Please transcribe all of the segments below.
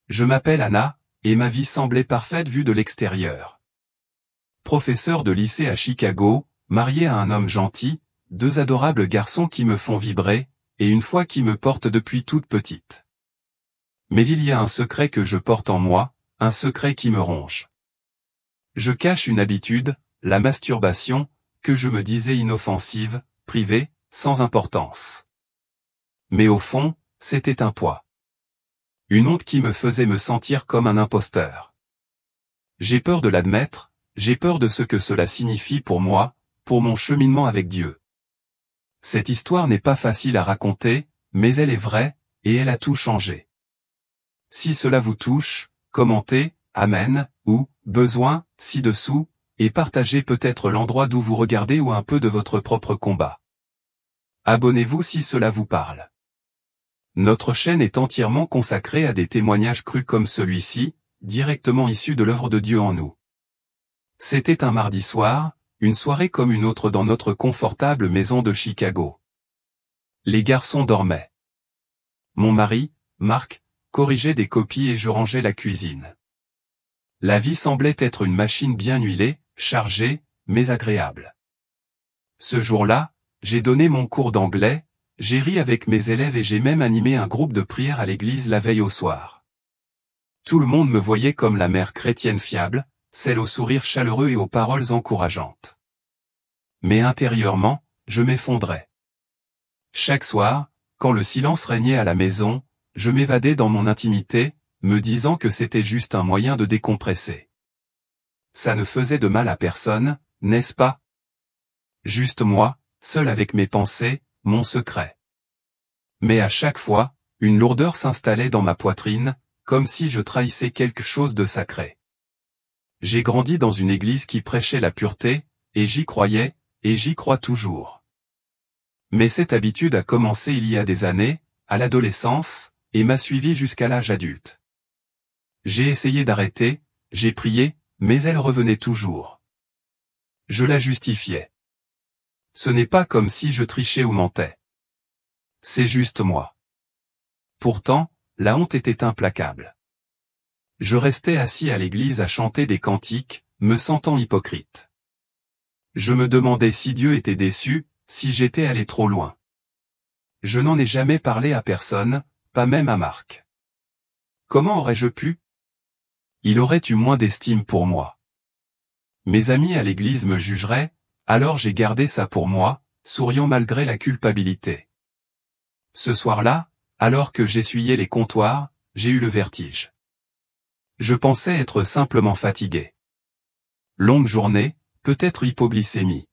Je m'appelle Anna, et ma vie semblait parfaite vue de l'extérieur. Professeur de lycée à Chicago, marié à un homme gentil, 2 adorables garçons qui me font vibrer, et une foi qui me porte depuis toute petite. Mais il y a un secret que je porte en moi, un secret qui me ronge. Je cache une habitude, la masturbation, que je me disais inoffensive, privée, sans importance. Mais au fond, c'était un poids. Une honte qui me faisait me sentir comme un imposteur. J'ai peur de l'admettre, j'ai peur de ce que cela signifie pour moi, pour mon cheminement avec Dieu. Cette histoire n'est pas facile à raconter, mais elle est vraie, et elle a tout changé. Si cela vous touche, commentez, Amen, ou, besoin, ci-dessous, et partagez peut-être l'endroit d'où vous regardez ou un peu de votre propre combat. Abonnez-vous si cela vous parle. Notre chaîne est entièrement consacrée à des témoignages crus comme celui-ci, directement issus de l'œuvre de Dieu en nous. C'était un mardi soir, une soirée comme une autre dans notre confortable maison de Chicago. Les garçons dormaient. Mon mari, Marc, corrigeait des copies et je rangeais la cuisine. La vie semblait être une machine bien huilée, chargée, mais agréable. Ce jour-là, j'ai donné mon cours d'anglais, j'ai ri avec mes élèves et j'ai même animé un groupe de prière à l'église la veille au soir. Tout le monde me voyait comme la mère chrétienne fiable, celle au sourire chaleureux et aux paroles encourageantes. Mais intérieurement, je m'effondrais. Chaque soir, quand le silence régnait à la maison, je m'évadais dans mon intimité, me disant que c'était juste un moyen de décompresser. Ça ne faisait de mal à personne, n'est-ce pas? Juste moi, seul avec mes pensées, mon secret. Mais à chaque fois, une lourdeur s'installait dans ma poitrine, comme si je trahissais quelque chose de sacré. J'ai grandi dans une église qui prêchait la pureté, et j'y croyais, et j'y crois toujours. Mais cette habitude a commencé il y a des années, à l'adolescence, et m'a suivi jusqu'à l'âge adulte. J'ai essayé d'arrêter, j'ai prié, mais elle revenait toujours. Je la justifiais. Ce n'est pas comme si je trichais ou mentais. C'est juste moi. Pourtant, la honte était implacable. Je restais assis à l'église à chanter des cantiques, me sentant hypocrite. Je me demandais si Dieu était déçu, si j'étais allé trop loin. Je n'en ai jamais parlé à personne, pas même à Marc. Comment aurais-je pu? Il aurait eu moins d'estime pour moi. Mes amis à l'église me jugeraient, alors j'ai gardé ça pour moi, souriant malgré la culpabilité. Ce soir-là, alors que j'essuyais les comptoirs, j'ai eu le vertige. Je pensais être simplement fatigué. Longue journée, peut-être hypoglycémie.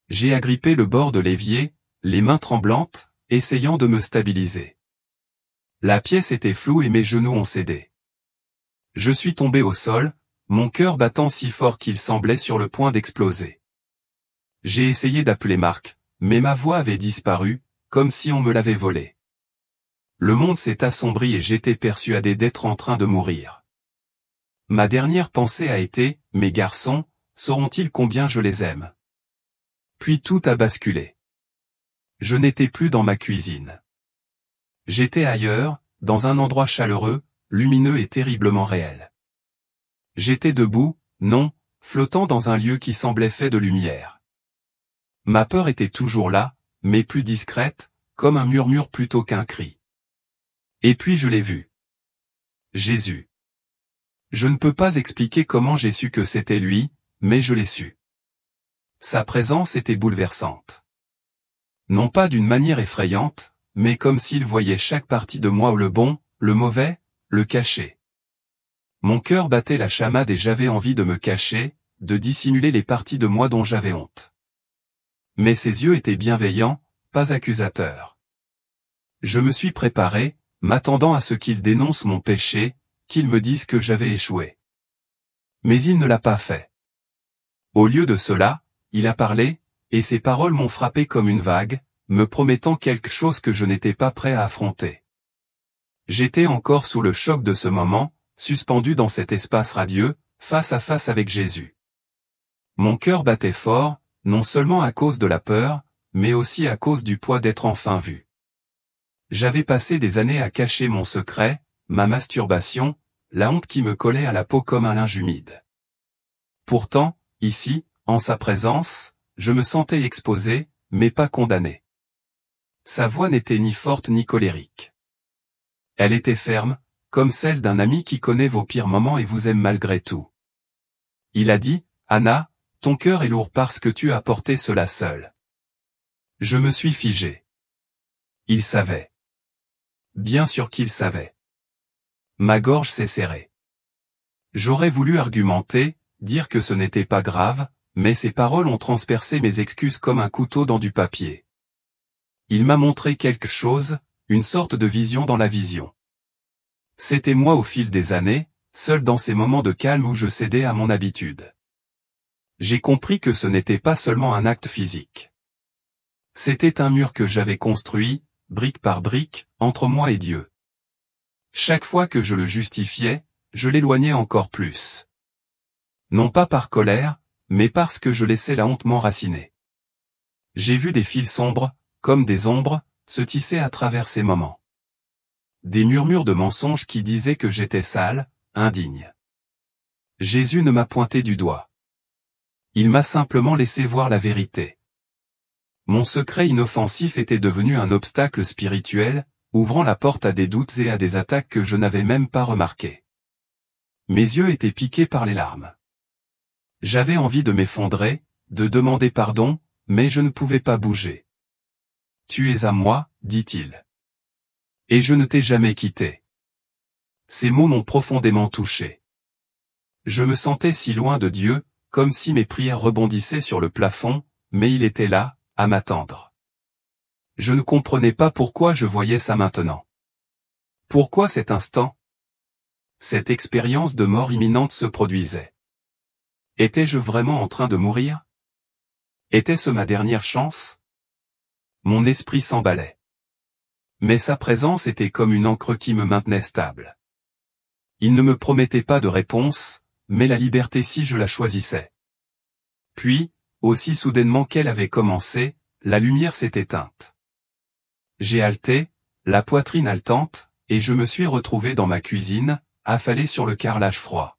J'ai agrippé le bord de l'évier, les mains tremblantes, essayant de me stabiliser. La pièce était floue et mes genoux ont cédé. Je suis tombé au sol, mon cœur battant si fort qu'il semblait sur le point d'exploser. J'ai essayé d'appeler Marc, mais ma voix avait disparu, comme si on me l'avait volée. Le monde s'est assombri et j'étais persuadé d'être en train de mourir. Ma dernière pensée a été, mes garçons, sauront-ils combien je les aime? Puis tout a basculé. Je n'étais plus dans ma cuisine. J'étais ailleurs, dans un endroit chaleureux, lumineux et terriblement réel. J'étais debout, non, flottant dans un lieu qui semblait fait de lumière. Ma peur était toujours là, mais plus discrète, comme un murmure plutôt qu'un cri. Et puis je l'ai vu. Jésus. Je ne peux pas expliquer comment j'ai su que c'était lui, mais je l'ai su. Sa présence était bouleversante. Non pas d'une manière effrayante, mais comme s'il voyait chaque partie de moi, le bon, le mauvais, le caché. Mon cœur battait la chamade et j'avais envie de me cacher, de dissimuler les parties de moi dont j'avais honte. Mais ses yeux étaient bienveillants, pas accusateurs. Je me suis préparé, m'attendant à ce qu'il dénonce mon péché, qu'il me dise que j'avais échoué. Mais il ne l'a pas fait. Au lieu de cela, il a parlé, et ses paroles m'ont frappé comme une vague, me promettant quelque chose que je n'étais pas prêt à affronter. J'étais encore sous le choc de ce moment, suspendu dans cet espace radieux, face à face avec Jésus. Mon cœur battait fort, non seulement à cause de la peur, mais aussi à cause du poids d'être enfin vu. J'avais passé des années à cacher mon secret, ma masturbation, la honte qui me collait à la peau comme un linge humide. Pourtant, ici, en sa présence, je me sentais exposé, mais pas condamné. Sa voix n'était ni forte ni colérique. Elle était ferme, comme celle d'un ami qui connaît vos pires moments et vous aime malgré tout. Il a dit, « Anna, ton cœur est lourd parce que tu as porté cela seul. » Je me suis figé. Il savait. Bien sûr qu'il savait. Ma gorge s'est serrée. J'aurais voulu argumenter, dire que ce n'était pas grave, mais ses paroles ont transpercé mes excuses comme un couteau dans du papier. Il m'a montré quelque chose, une sorte de vision dans la vision. C'était moi au fil des années, seul dans ces moments de calme où je cédais à mon habitude. J'ai compris que ce n'était pas seulement un acte physique. C'était un mur que j'avais construit, brique par brique, entre moi et Dieu. Chaque fois que je le justifiais, je l'éloignais encore plus. Non pas par colère, mais parce que je laissais la honte m'enraciner. J'ai vu des fils sombres, comme des ombres, se tisser à travers ces moments. Des murmures de mensonges qui disaient que j'étais sale, indigne. Jésus ne m'a pointé du doigt. Il m'a simplement laissé voir la vérité. Mon secret inoffensif était devenu un obstacle spirituel, ouvrant la porte à des doutes et à des attaques que je n'avais même pas remarquées. Mes yeux étaient piqués par les larmes. J'avais envie de m'effondrer, de demander pardon, mais je ne pouvais pas bouger. « Tu es à moi, dit-il. Et je ne t'ai jamais quitté. » Ces mots m'ont profondément touché. Je me sentais si loin de Dieu, comme si mes prières rebondissaient sur le plafond, mais il était là, à m'attendre. Je ne comprenais pas pourquoi je voyais ça maintenant. Pourquoi cet instant? Cette expérience de mort imminente se produisait. Étais-je vraiment en train de mourir? Était-ce ma dernière chance? Mon esprit s'emballait. Mais sa présence était comme une ancre qui me maintenait stable. Il ne me promettait pas de réponse, mais la liberté si je la choisissais. Puis, aussi soudainement qu'elle avait commencé, la lumière s'est éteinte. J'ai halté, la poitrine haletante, et je me suis retrouvé dans ma cuisine, affalé sur le carrelage froid.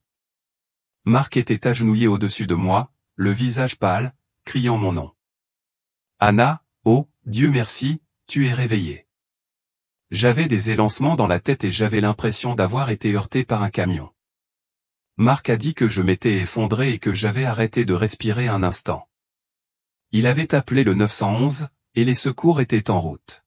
Marc était agenouillé au-dessus de moi, le visage pâle, criant mon nom. « Anna, oh, Dieu merci, tu es réveillée. » J'avais des élancements dans la tête et j'avais l'impression d'avoir été heurté par un camion. Marc a dit que je m'étais effondré et que j'avais arrêté de respirer un instant. Il avait appelé le 911, et les secours étaient en route.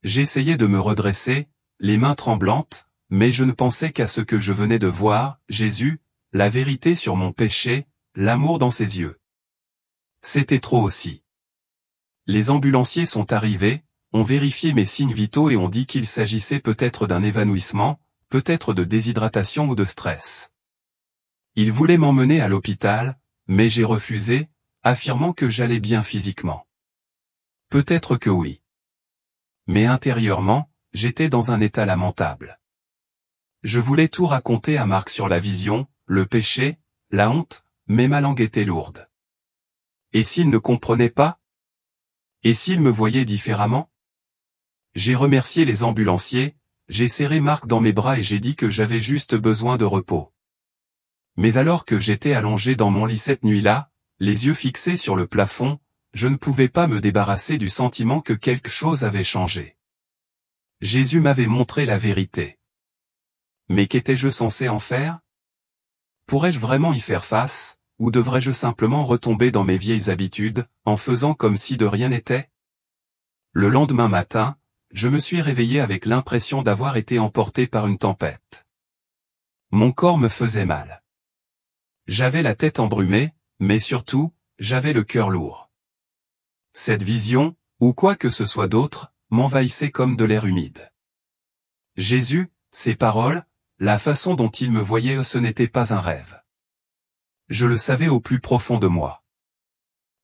J'essayais de me redresser, les mains tremblantes, mais je ne pensais qu'à ce que je venais de voir, Jésus, la vérité sur mon péché, l'amour dans ses yeux. C'était trop aussi. Les ambulanciers sont arrivés, ont vérifié mes signes vitaux et ont dit qu'il s'agissait peut-être d'un évanouissement, peut-être de déshydratation ou de stress. Ils voulaient m'emmener à l'hôpital, mais j'ai refusé, affirmant que j'allais bien physiquement. Peut-être que oui. Mais intérieurement, j'étais dans un état lamentable. Je voulais tout raconter à Marc sur la vision, le péché, la honte, mais ma langue était lourde. Et s'il ne comprenait pas? Et s'il me voyait différemment? J'ai remercié les ambulanciers, j'ai serré Marc dans mes bras et j'ai dit que j'avais juste besoin de repos. Mais alors que j'étais allongé dans mon lit cette nuit-là, les yeux fixés sur le plafond, je ne pouvais pas me débarrasser du sentiment que quelque chose avait changé. Jésus m'avait montré la vérité. Mais qu'étais-je censé en faire? Pourrais-je vraiment y faire face, ou devrais-je simplement retomber dans mes vieilles habitudes, en faisant comme si de rien n'était? Le lendemain matin, je me suis réveillé avec l'impression d'avoir été emporté par une tempête. Mon corps me faisait mal. J'avais la tête embrumée, mais surtout, j'avais le cœur lourd. Cette vision, ou quoi que ce soit d'autre, m'envahissait comme de l'air humide. Jésus, ses paroles, la façon dont il me voyait, ce n'était pas un rêve. Je le savais au plus profond de moi.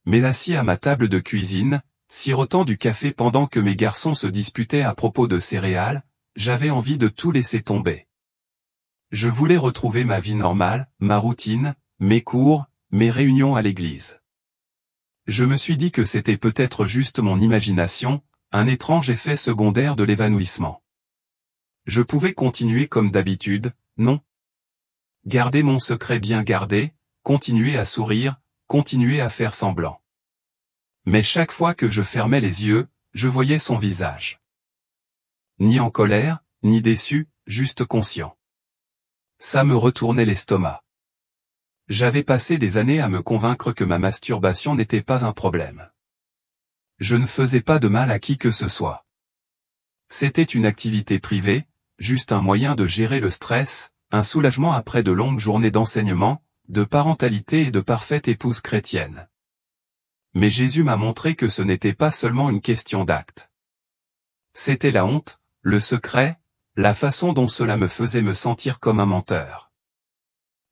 Mais assis à ma table de cuisine, sirotant du café pendant que mes garçons se disputaient à propos de céréales, j'avais envie de tout laisser tomber. Je voulais retrouver ma vie normale, ma routine, mes cours, mes réunions à l'église. Je me suis dit que c'était peut-être juste mon imagination, un étrange effet secondaire de l'évanouissement. Je pouvais continuer comme d'habitude, non? Garder mon secret bien gardé, continuer à sourire, continuer à faire semblant. Mais chaque fois que je fermais les yeux, je voyais son visage. Ni en colère, ni déçu, juste conscient. Ça me retournait l'estomac. J'avais passé des années à me convaincre que ma masturbation n'était pas un problème. Je ne faisais pas de mal à qui que ce soit. C'était une activité privée, juste un moyen de gérer le stress, un soulagement après de longues journées d'enseignement, de parentalité et de parfaite épouse chrétienne. Mais Jésus m'a montré que ce n'était pas seulement une question d'acte. C'était la honte, le secret, la façon dont cela me faisait me sentir comme un menteur.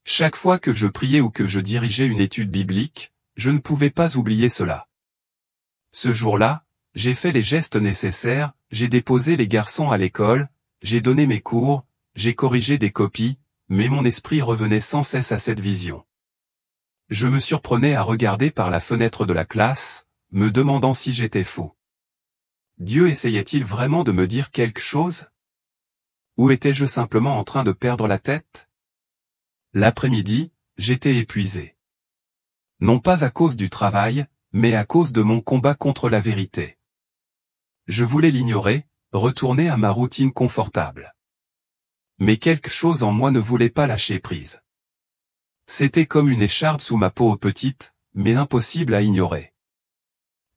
Chaque fois que je priais ou que je dirigeais une étude biblique, je ne pouvais pas oublier cela. Ce jour-là, j'ai fait les gestes nécessaires, j'ai déposé les garçons à l'école, j'ai donné mes cours, j'ai corrigé des copies, mais mon esprit revenait sans cesse à cette vision. Je me surprenais à regarder par la fenêtre de la classe, me demandant si j'étais fou. Dieu essayait-il vraiment de me dire quelque chose? Ou étais-je simplement en train de perdre la tête? L'après-midi, j'étais épuisé. Non pas à cause du travail, mais à cause de mon combat contre la vérité. Je voulais l'ignorer, retourner à ma routine confortable. Mais quelque chose en moi ne voulait pas lâcher prise. C'était comme une écharde sous ma peau petite, mais impossible à ignorer.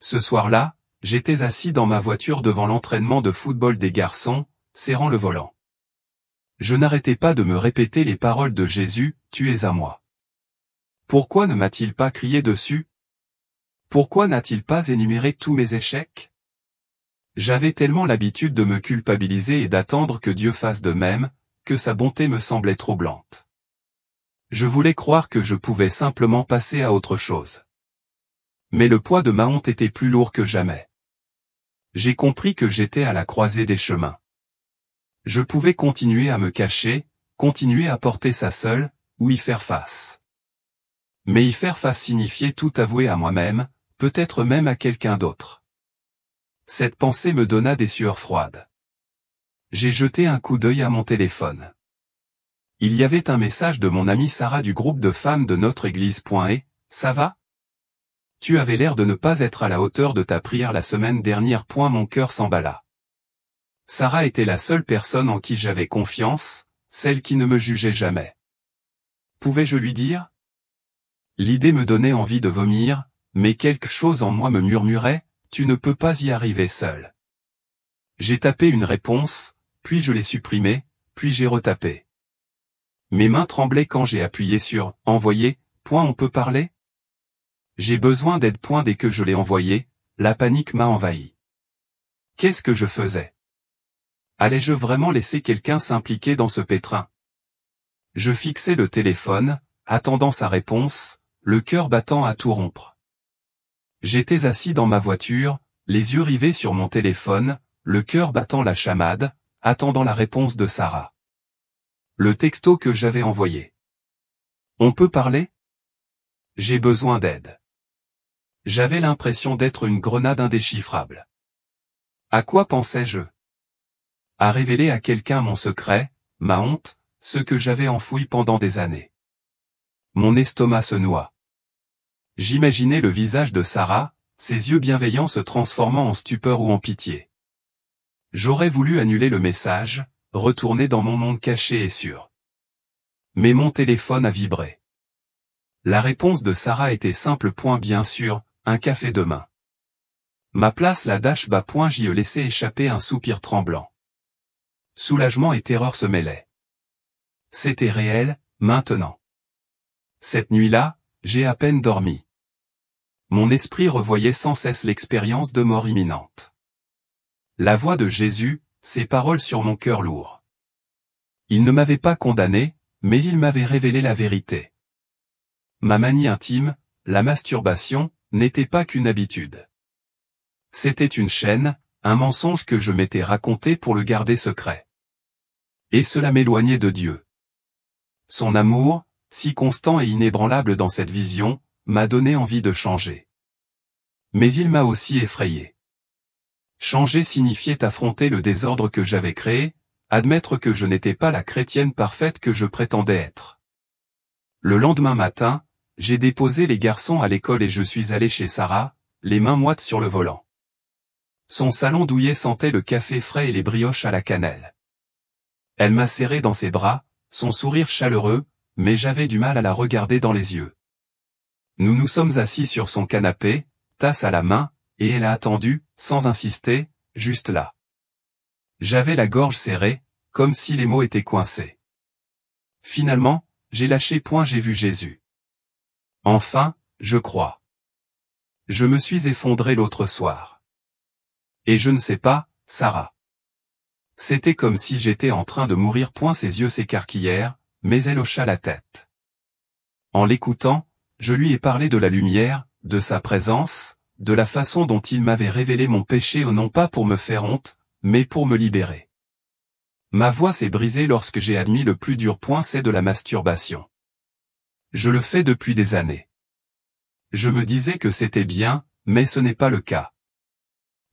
Ce soir-là, j'étais assis dans ma voiture devant l'entraînement de football des garçons, serrant le volant. Je n'arrêtais pas de me répéter les paroles de Jésus, « Tu es à moi ». Pourquoi ne m'a-t-il pas crié dessus? Pourquoi n'a-t-il pas énuméré tous mes échecs? J'avais tellement l'habitude de me culpabiliser et d'attendre que Dieu fasse de même, que sa bonté me semblait troublante. Je voulais croire que je pouvais simplement passer à autre chose. Mais le poids de ma honte était plus lourd que jamais. J'ai compris que j'étais à la croisée des chemins. Je pouvais continuer à me cacher, continuer à porter ça seul, ou y faire face. Mais y faire face signifiait tout avouer à moi-même, peut-être même à quelqu'un d'autre. Cette pensée me donna des sueurs froides. J'ai jeté un coup d'œil à mon téléphone. Il y avait un message de mon amie Sarah du groupe de femmes de notre église. Et, ça va? Tu avais l'air de ne pas être à la hauteur de ta prière la semaine dernière. Mon cœur s'emballa. Sarah était la seule personne en qui j'avais confiance, celle qui ne me jugeait jamais. Pouvais-je lui dire? L'idée me donnait envie de vomir, mais quelque chose en moi me murmurait, tu ne peux pas y arriver seul. J'ai tapé une réponse, puis je l'ai supprimée, puis j'ai retapé. Mes mains tremblaient quand j'ai appuyé sur « Envoyer », on peut parler? J'ai besoin d'aide. Dès que je l'ai envoyé, la panique m'a envahi. Qu'est-ce que je faisais? Allais-je vraiment laisser quelqu'un s'impliquer dans ce pétrin? Je fixais le téléphone, attendant sa réponse, le cœur battant à tout rompre. J'étais assis dans ma voiture, les yeux rivés sur mon téléphone, le cœur battant la chamade, attendant la réponse de Sarah. Le texto que j'avais envoyé. On peut parler? J'ai besoin d'aide. J'avais l'impression d'être une grenade indéchiffrable. À quoi pensais-je? À révéler à quelqu'un mon secret, ma honte, ce que j'avais enfoui pendant des années. Mon estomac se noie. J'imaginais le visage de Sarah, ses yeux bienveillants se transformant en stupeur ou en pitié. J'aurais voulu annuler le message, retourner dans mon monde caché et sûr. Mais mon téléphone a vibré. La réponse de Sarah était simple. Bien sûr, un café demain. Ma place la dash bas. J'y ai laissé échapper un soupir tremblant. Soulagement et terreur se mêlaient. C'était réel, maintenant. Cette nuit-là, j'ai à peine dormi. Mon esprit revoyait sans cesse l'expérience de mort imminente. La voix de Jésus, ses paroles sur mon cœur lourd. Il ne m'avait pas condamné, mais il m'avait révélé la vérité. Ma manie intime, la masturbation, n'était pas qu'une habitude. C'était une chaîne, un mensonge que je m'étais raconté pour le garder secret. Et cela m'éloignait de Dieu. Son amour, si constant et inébranlable dans cette vision, m'a donné envie de changer. Mais il m'a aussi effrayé. Changer signifiait affronter le désordre que j'avais créé, admettre que je n'étais pas la chrétienne parfaite que je prétendais être. Le lendemain matin, j'ai déposé les garçons à l'école et je suis allé chez Sarah, les mains moites sur le volant. Son salon douillet sentait le café frais et les brioches à la cannelle. Elle m'a serré dans ses bras, son sourire chaleureux, mais j'avais du mal à la regarder dans les yeux. Nous nous sommes assis sur son canapé, tasse à la main, et elle a attendu, sans insister, juste là. J'avais la gorge serrée, comme si les mots étaient coincés. Finalement, j'ai lâché point j'ai vu Jésus. Enfin, je crois. Je me suis effondré l'autre soir. Et je ne sais pas, Sarah. C'était comme si j'étais en train de mourir point ses yeux s'écarquillèrent, mais elle hocha la tête. En l'écoutant, je lui ai parlé de la lumière, de sa présence, de la façon dont il m'avait révélé mon péché non pas pour me faire honte, mais pour me libérer. Ma voix s'est brisée lorsque j'ai admis le plus dur point c'est de la masturbation. Je le fais depuis des années. Je me disais que c'était bien, mais ce n'est pas le cas.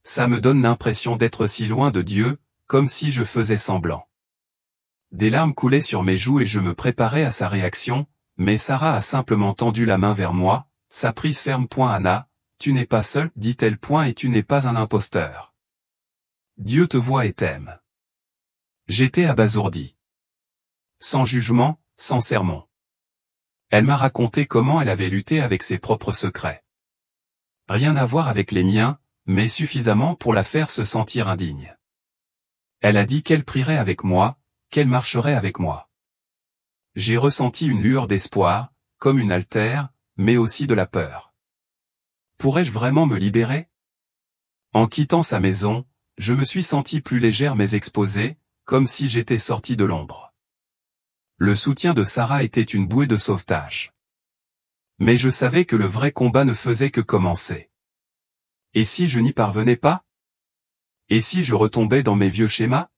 Ça me donne l'impression d'être si loin de Dieu, comme si je faisais semblant. Des larmes coulaient sur mes joues et je me préparais à sa réaction, mais Sarah a simplement tendu la main vers moi, sa prise ferme point Anna, tu n'es pas seule, dit-elle point et tu n'es pas un imposteur. Dieu te voit et t'aime. J'étais abasourdi. Sans jugement, sans sermon. Elle m'a raconté comment elle avait lutté avec ses propres secrets. Rien à voir avec les miens, mais suffisamment pour la faire se sentir indigne. Elle a dit qu'elle prierait avec moi, qu'elle marcherait avec moi. J'ai ressenti une lueur d'espoir, comme une altère, mais aussi de la peur. Pourrais-je vraiment me libérer? En quittant sa maison, je me suis senti plus légère mais exposée, comme si j'étais sorti de l'ombre. Le soutien de Sarah était une bouée de sauvetage. Mais je savais que le vrai combat ne faisait que commencer. Et si je n'y parvenais pas? Et si je retombais dans mes vieux schémas?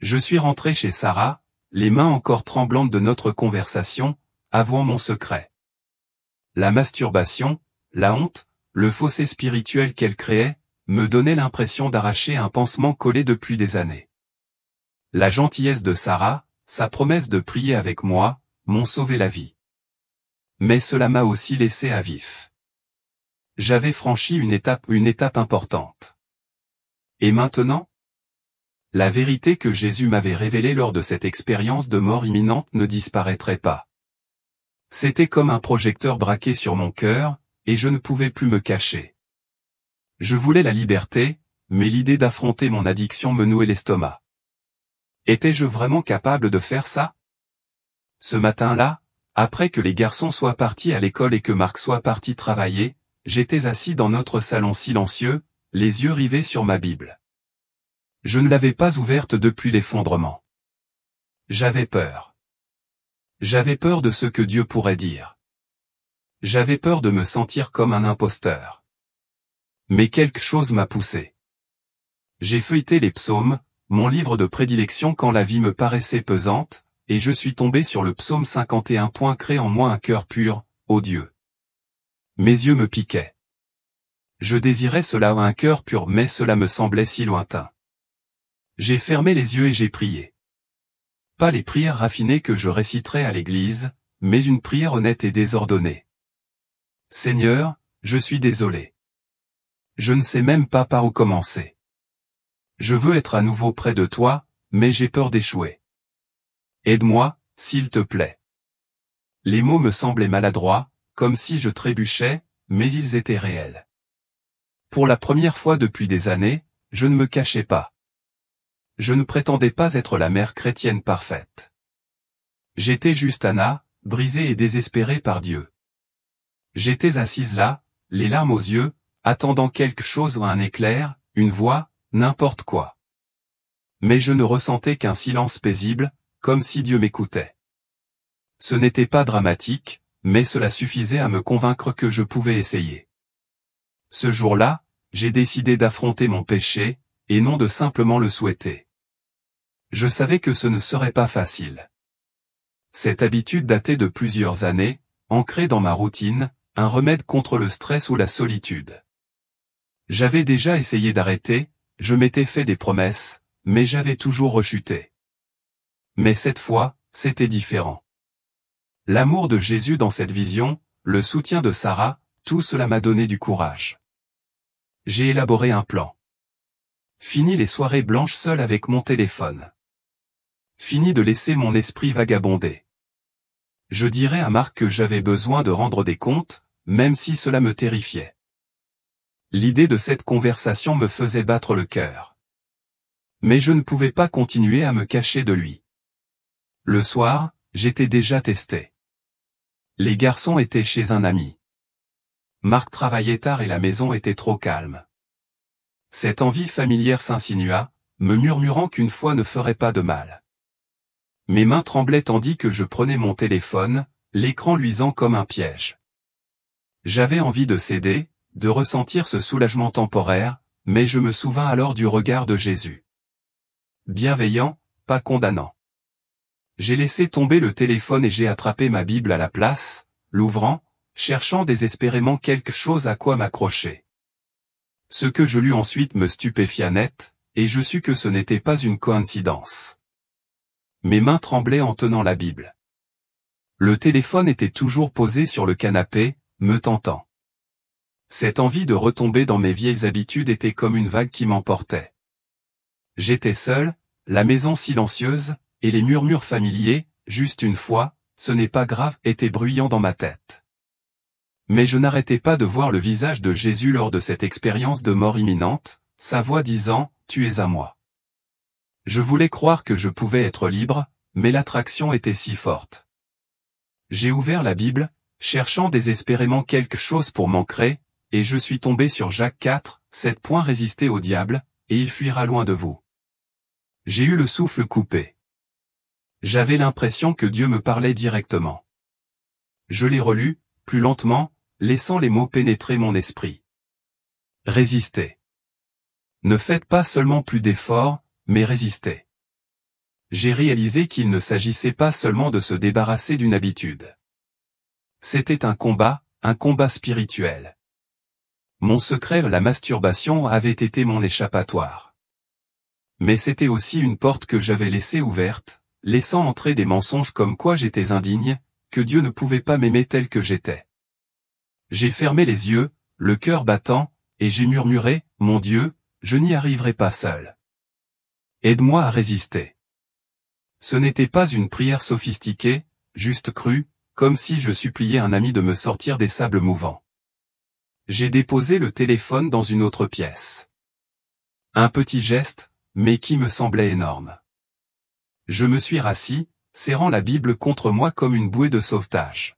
Je suis rentré chez Sarah, les mains encore tremblantes de notre conversation, avouant mon secret. La masturbation, la honte, le fossé spirituel qu'elle créait, me donnaient l'impression d'arracher un pansement collé depuis des années. La gentillesse de Sarah, sa promesse de prier avec moi, m'ont sauvé la vie. Mais cela m'a aussi laissé à vif. J'avais franchi une étape importante. Et maintenant? La vérité que Jésus m'avait révélée lors de cette expérience de mort imminente ne disparaîtrait pas. C'était comme un projecteur braqué sur mon cœur, et je ne pouvais plus me cacher. Je voulais la liberté, mais l'idée d'affronter mon addiction me nouait l'estomac. Étais-je vraiment capable de faire ça? Ce matin-là, après que les garçons soient partis à l'école et que Marc soit parti travailler, j'étais assis dans notre salon silencieux, les yeux rivés sur ma Bible. Je ne l'avais pas ouverte depuis l'effondrement. J'avais peur. J'avais peur de ce que Dieu pourrait dire. J'avais peur de me sentir comme un imposteur. Mais quelque chose m'a poussé. J'ai feuilleté les psaumes, mon livre de prédilection quand la vie me paraissait pesante, et je suis tombé sur le psaume 51. Crée en moi un cœur pur, ô Dieu. Mes yeux me piquaient. Je désirais cela un cœur pur mais cela me semblait si lointain. J'ai fermé les yeux et j'ai prié. Pas les prières raffinées que je réciterais à l'église, mais une prière honnête et désordonnée. Seigneur, je suis désolé. Je ne sais même pas par où commencer. Je veux être à nouveau près de toi, mais j'ai peur d'échouer. Aide-moi, s'il te plaît. Les mots me semblaient maladroits, comme si je trébuchais, mais ils étaient réels. Pour la première fois depuis des années, je ne me cachais pas. Je ne prétendais pas être la mère chrétienne parfaite. J'étais juste Anna, brisée et désespérée par Dieu. J'étais assise là, les larmes aux yeux, attendant quelque chose ou un éclair, une voix, n'importe quoi. Mais je ne ressentais qu'un silence paisible, comme si Dieu m'écoutait. Ce n'était pas dramatique, mais cela suffisait à me convaincre que je pouvais essayer. Ce jour-là, j'ai décidé d'affronter mon péché, et non de simplement le souhaiter. Je savais que ce ne serait pas facile. Cette habitude datait de plusieurs années, ancrée dans ma routine, un remède contre le stress ou la solitude. J'avais déjà essayé d'arrêter, je m'étais fait des promesses, mais j'avais toujours rechuté. Mais cette fois, c'était différent. L'amour de Jésus dans cette vision, le soutien de Sarah, tout cela m'a donné du courage. J'ai élaboré un plan. Fini les soirées blanches seul avec mon téléphone. Fini de laisser mon esprit vagabonder. Je dirais à Marc que j'avais besoin de rendre des comptes, même si cela me terrifiait. L'idée de cette conversation me faisait battre le cœur. Mais je ne pouvais pas continuer à me cacher de lui. Le soir, j'étais déjà testé. Les garçons étaient chez un ami. Marc travaillait tard et la maison était trop calme. Cette envie familière s'insinua, me murmurant qu'une fois ne ferait pas de mal. Mes mains tremblaient tandis que je prenais mon téléphone, l'écran luisant comme un piège. J'avais envie de céder, de ressentir ce soulagement temporaire, mais je me souvins alors du regard de Jésus. Bienveillant, pas condamnant. J'ai laissé tomber le téléphone et j'ai attrapé ma Bible à la place, l'ouvrant, cherchant désespérément quelque chose à quoi m'accrocher. Ce que je lus ensuite me stupéfia net, et je sus que ce n'était pas une coïncidence. Mes mains tremblaient en tenant la Bible. Le téléphone était toujours posé sur le canapé, me tentant. Cette envie de retomber dans mes vieilles habitudes était comme une vague qui m'emportait. J'étais seul, la maison silencieuse, et les murmures familiers, juste une fois, ce n'est pas grave, étaient bruyants dans ma tête. Mais je n'arrêtais pas de voir le visage de Jésus lors de cette expérience de mort imminente, sa voix disant, « Tu es à moi ». Je voulais croire que je pouvais être libre, mais l'attraction était si forte. J'ai ouvert la Bible, cherchant désespérément quelque chose pour m'ancrer, et je suis tombé sur Jacques 4, 7. Résistez au diable, et il fuira loin de vous. J'ai eu le souffle coupé. J'avais l'impression que Dieu me parlait directement. Je l'ai relu, plus lentement, laissant les mots pénétrer mon esprit. Résistez. Ne faites pas seulement plus d'efforts, mais résistez. J'ai réalisé qu'il ne s'agissait pas seulement de se débarrasser d'une habitude. C'était un combat spirituel. Mon secret, la masturbation, avait été mon échappatoire. Mais c'était aussi une porte que j'avais laissée ouverte, laissant entrer des mensonges comme quoi j'étais indigne, que Dieu ne pouvait pas m'aimer tel que j'étais. J'ai fermé les yeux, le cœur battant, et j'ai murmuré, « Mon Dieu, je n'y arriverai pas seul. Aide-moi à résister. » Ce n'était pas une prière sophistiquée, juste crue, comme si je suppliais un ami de me sortir des sables mouvants. J'ai déposé le téléphone dans une autre pièce. Un petit geste, mais qui me semblait énorme. Je me suis rassis, serrant la Bible contre moi comme une bouée de sauvetage.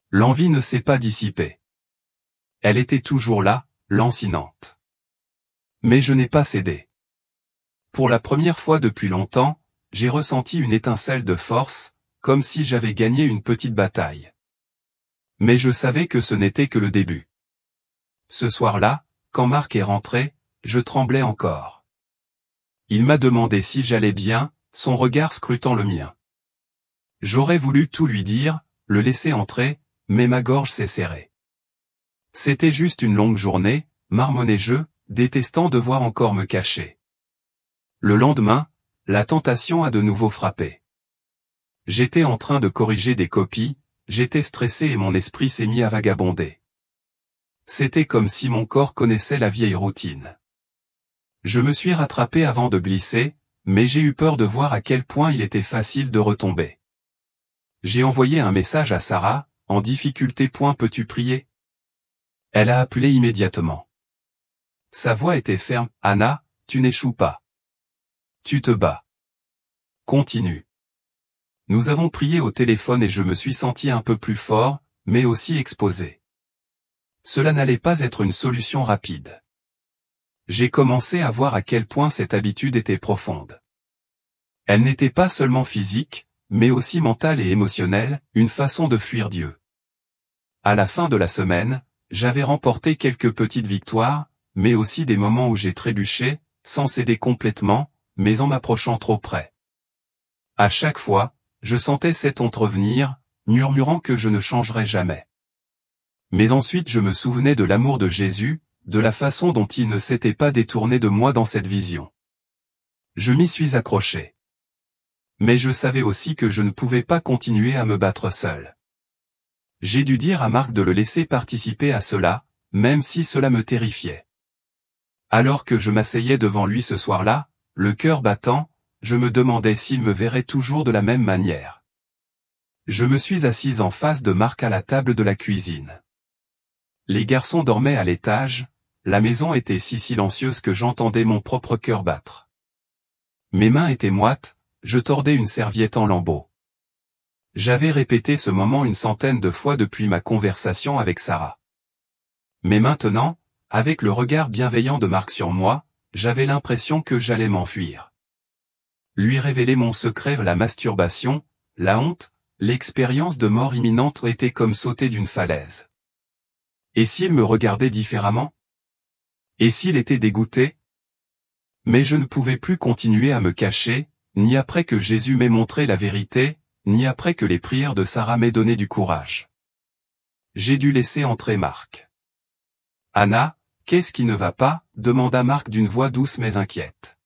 L'envie ne s'est pas dissipée. Elle était toujours là, lancinante. Mais je n'ai pas cédé. Pour la première fois depuis longtemps, j'ai ressenti une étincelle de force, comme si j'avais gagné une petite bataille. Mais je savais que ce n'était que le début. Ce soir-là, quand Marc est rentré, je tremblais encore. Il m'a demandé si j'allais bien, son regard scrutant le mien. J'aurais voulu tout lui dire, le laisser entrer, mais ma gorge s'est serrée. C'était juste une longue journée, marmonnai-je, détestant devoir encore me cacher. Le lendemain, la tentation a de nouveau frappé. J'étais en train de corriger des copies, j'étais stressé et mon esprit s'est mis à vagabonder. C'était comme si mon corps connaissait la vieille routine. Je me suis rattrapé avant de glisser, mais j'ai eu peur de voir à quel point il était facile de retomber. J'ai envoyé un message à Sarah, en difficulté. Peux-tu prier? Elle a appelé immédiatement. Sa voix était ferme. Anna, tu n'échoues pas. Tu te bats. Continue. Nous avons prié au téléphone et je me suis senti un peu plus fort, mais aussi exposé. Cela n'allait pas être une solution rapide. J'ai commencé à voir à quel point cette habitude était profonde. Elle n'était pas seulement physique, mais aussi mentale et émotionnelle, une façon de fuir Dieu. À la fin de la semaine, j'avais remporté quelques petites victoires, mais aussi des moments où j'ai trébuché, sans céder complètement, mais en m'approchant trop près. À chaque fois, je sentais cette honte revenir, murmurant que je ne changerais jamais. Mais ensuite je me souvenais de l'amour de Jésus, de la façon dont il ne s'était pas détourné de moi dans cette vision. Je m'y suis accroché. Mais je savais aussi que je ne pouvais pas continuer à me battre seul. J'ai dû dire à Marc de le laisser participer à cela, même si cela me terrifiait. Alors que je m'asseyais devant lui ce soir-là, le cœur battant, je me demandais s'il me verrait toujours de la même manière. Je me suis assise en face de Marc à la table de la cuisine. Les garçons dormaient à l'étage, la maison était si silencieuse que j'entendais mon propre cœur battre. Mes mains étaient moites, je tordais une serviette en lambeaux. J'avais répété ce moment une centaine de fois depuis ma conversation avec Sarah. Mais maintenant, avec le regard bienveillant de Marc sur moi, j'avais l'impression que j'allais m'enfuir. Lui révéler mon secret, la masturbation, la honte, l'expérience de mort imminente était comme sauter d'une falaise. Et s'il me regardait différemment? Et s'il était dégoûté? Mais je ne pouvais plus continuer à me cacher, ni après que Jésus m'ait montré la vérité, ni après que les prières de Sarah m'aient donné du courage. J'ai dû laisser entrer Marc. « Anna, qu'est-ce qui ne va pas ?» demanda Marc d'une voix douce mais inquiète.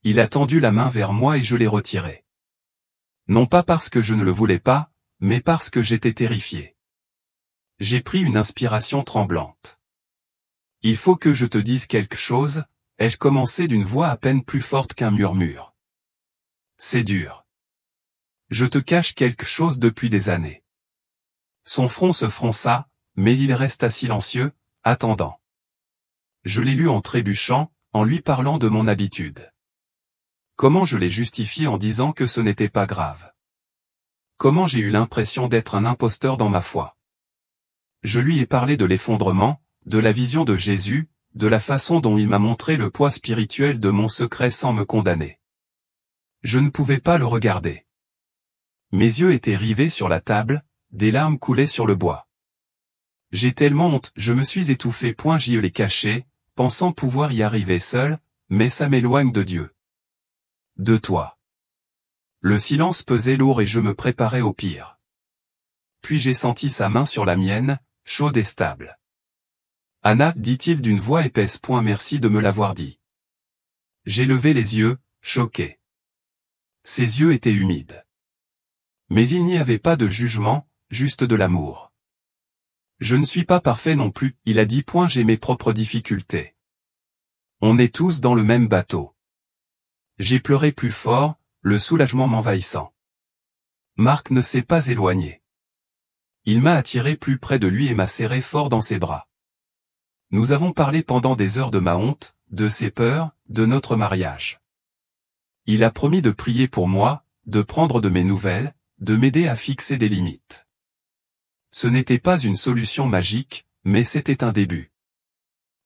Il a tendu la main vers moi et je l'ai retirée. Non pas parce que je ne le voulais pas, mais parce que j'étais terrifié. J'ai pris une inspiration tremblante. « Il faut que je te dise quelque chose », ai-je commencé d'une voix à peine plus forte qu'un murmure. « C'est dur. Je te cache quelque chose depuis des années. » Son front se fronça, mais il resta silencieux, attendant. Je l'ai lu en trébuchant, en lui parlant de mon habitude. Comment je l'ai justifié en disant que ce n'était pas grave? Comment j'ai eu l'impression d'être un imposteur dans ma foi? Je lui ai parlé de l'effondrement, de la vision de Jésus, de la façon dont il m'a montré le poids spirituel de mon secret sans me condamner. Je ne pouvais pas le regarder. Mes yeux étaient rivés sur la table, des larmes coulaient sur le bois. J'ai tellement honte, je me suis étouffé. J'y l'ai caché, pensant pouvoir y arriver seul, mais ça m'éloigne de Dieu. De toi. Le silence pesait lourd et je me préparais au pire. Puis j'ai senti sa main sur la mienne, chaude et stable. « Anna, dit-il d'une voix épaisse. Merci de me l'avoir dit. » J'ai levé les yeux, choqué. Ses yeux étaient humides. Mais il n'y avait pas de jugement, juste de l'amour. Je ne suis pas parfait non plus, il a dit. J'ai mes propres difficultés. On est tous dans le même bateau. J'ai pleuré plus fort, le soulagement m'envahissant. Marc ne s'est pas éloigné. Il m'a attiré plus près de lui et m'a serré fort dans ses bras. Nous avons parlé pendant des heures de ma honte, de ses peurs, de notre mariage. Il a promis de prier pour moi, de prendre de mes nouvelles, de m'aider à fixer des limites. Ce n'était pas une solution magique, mais c'était un début.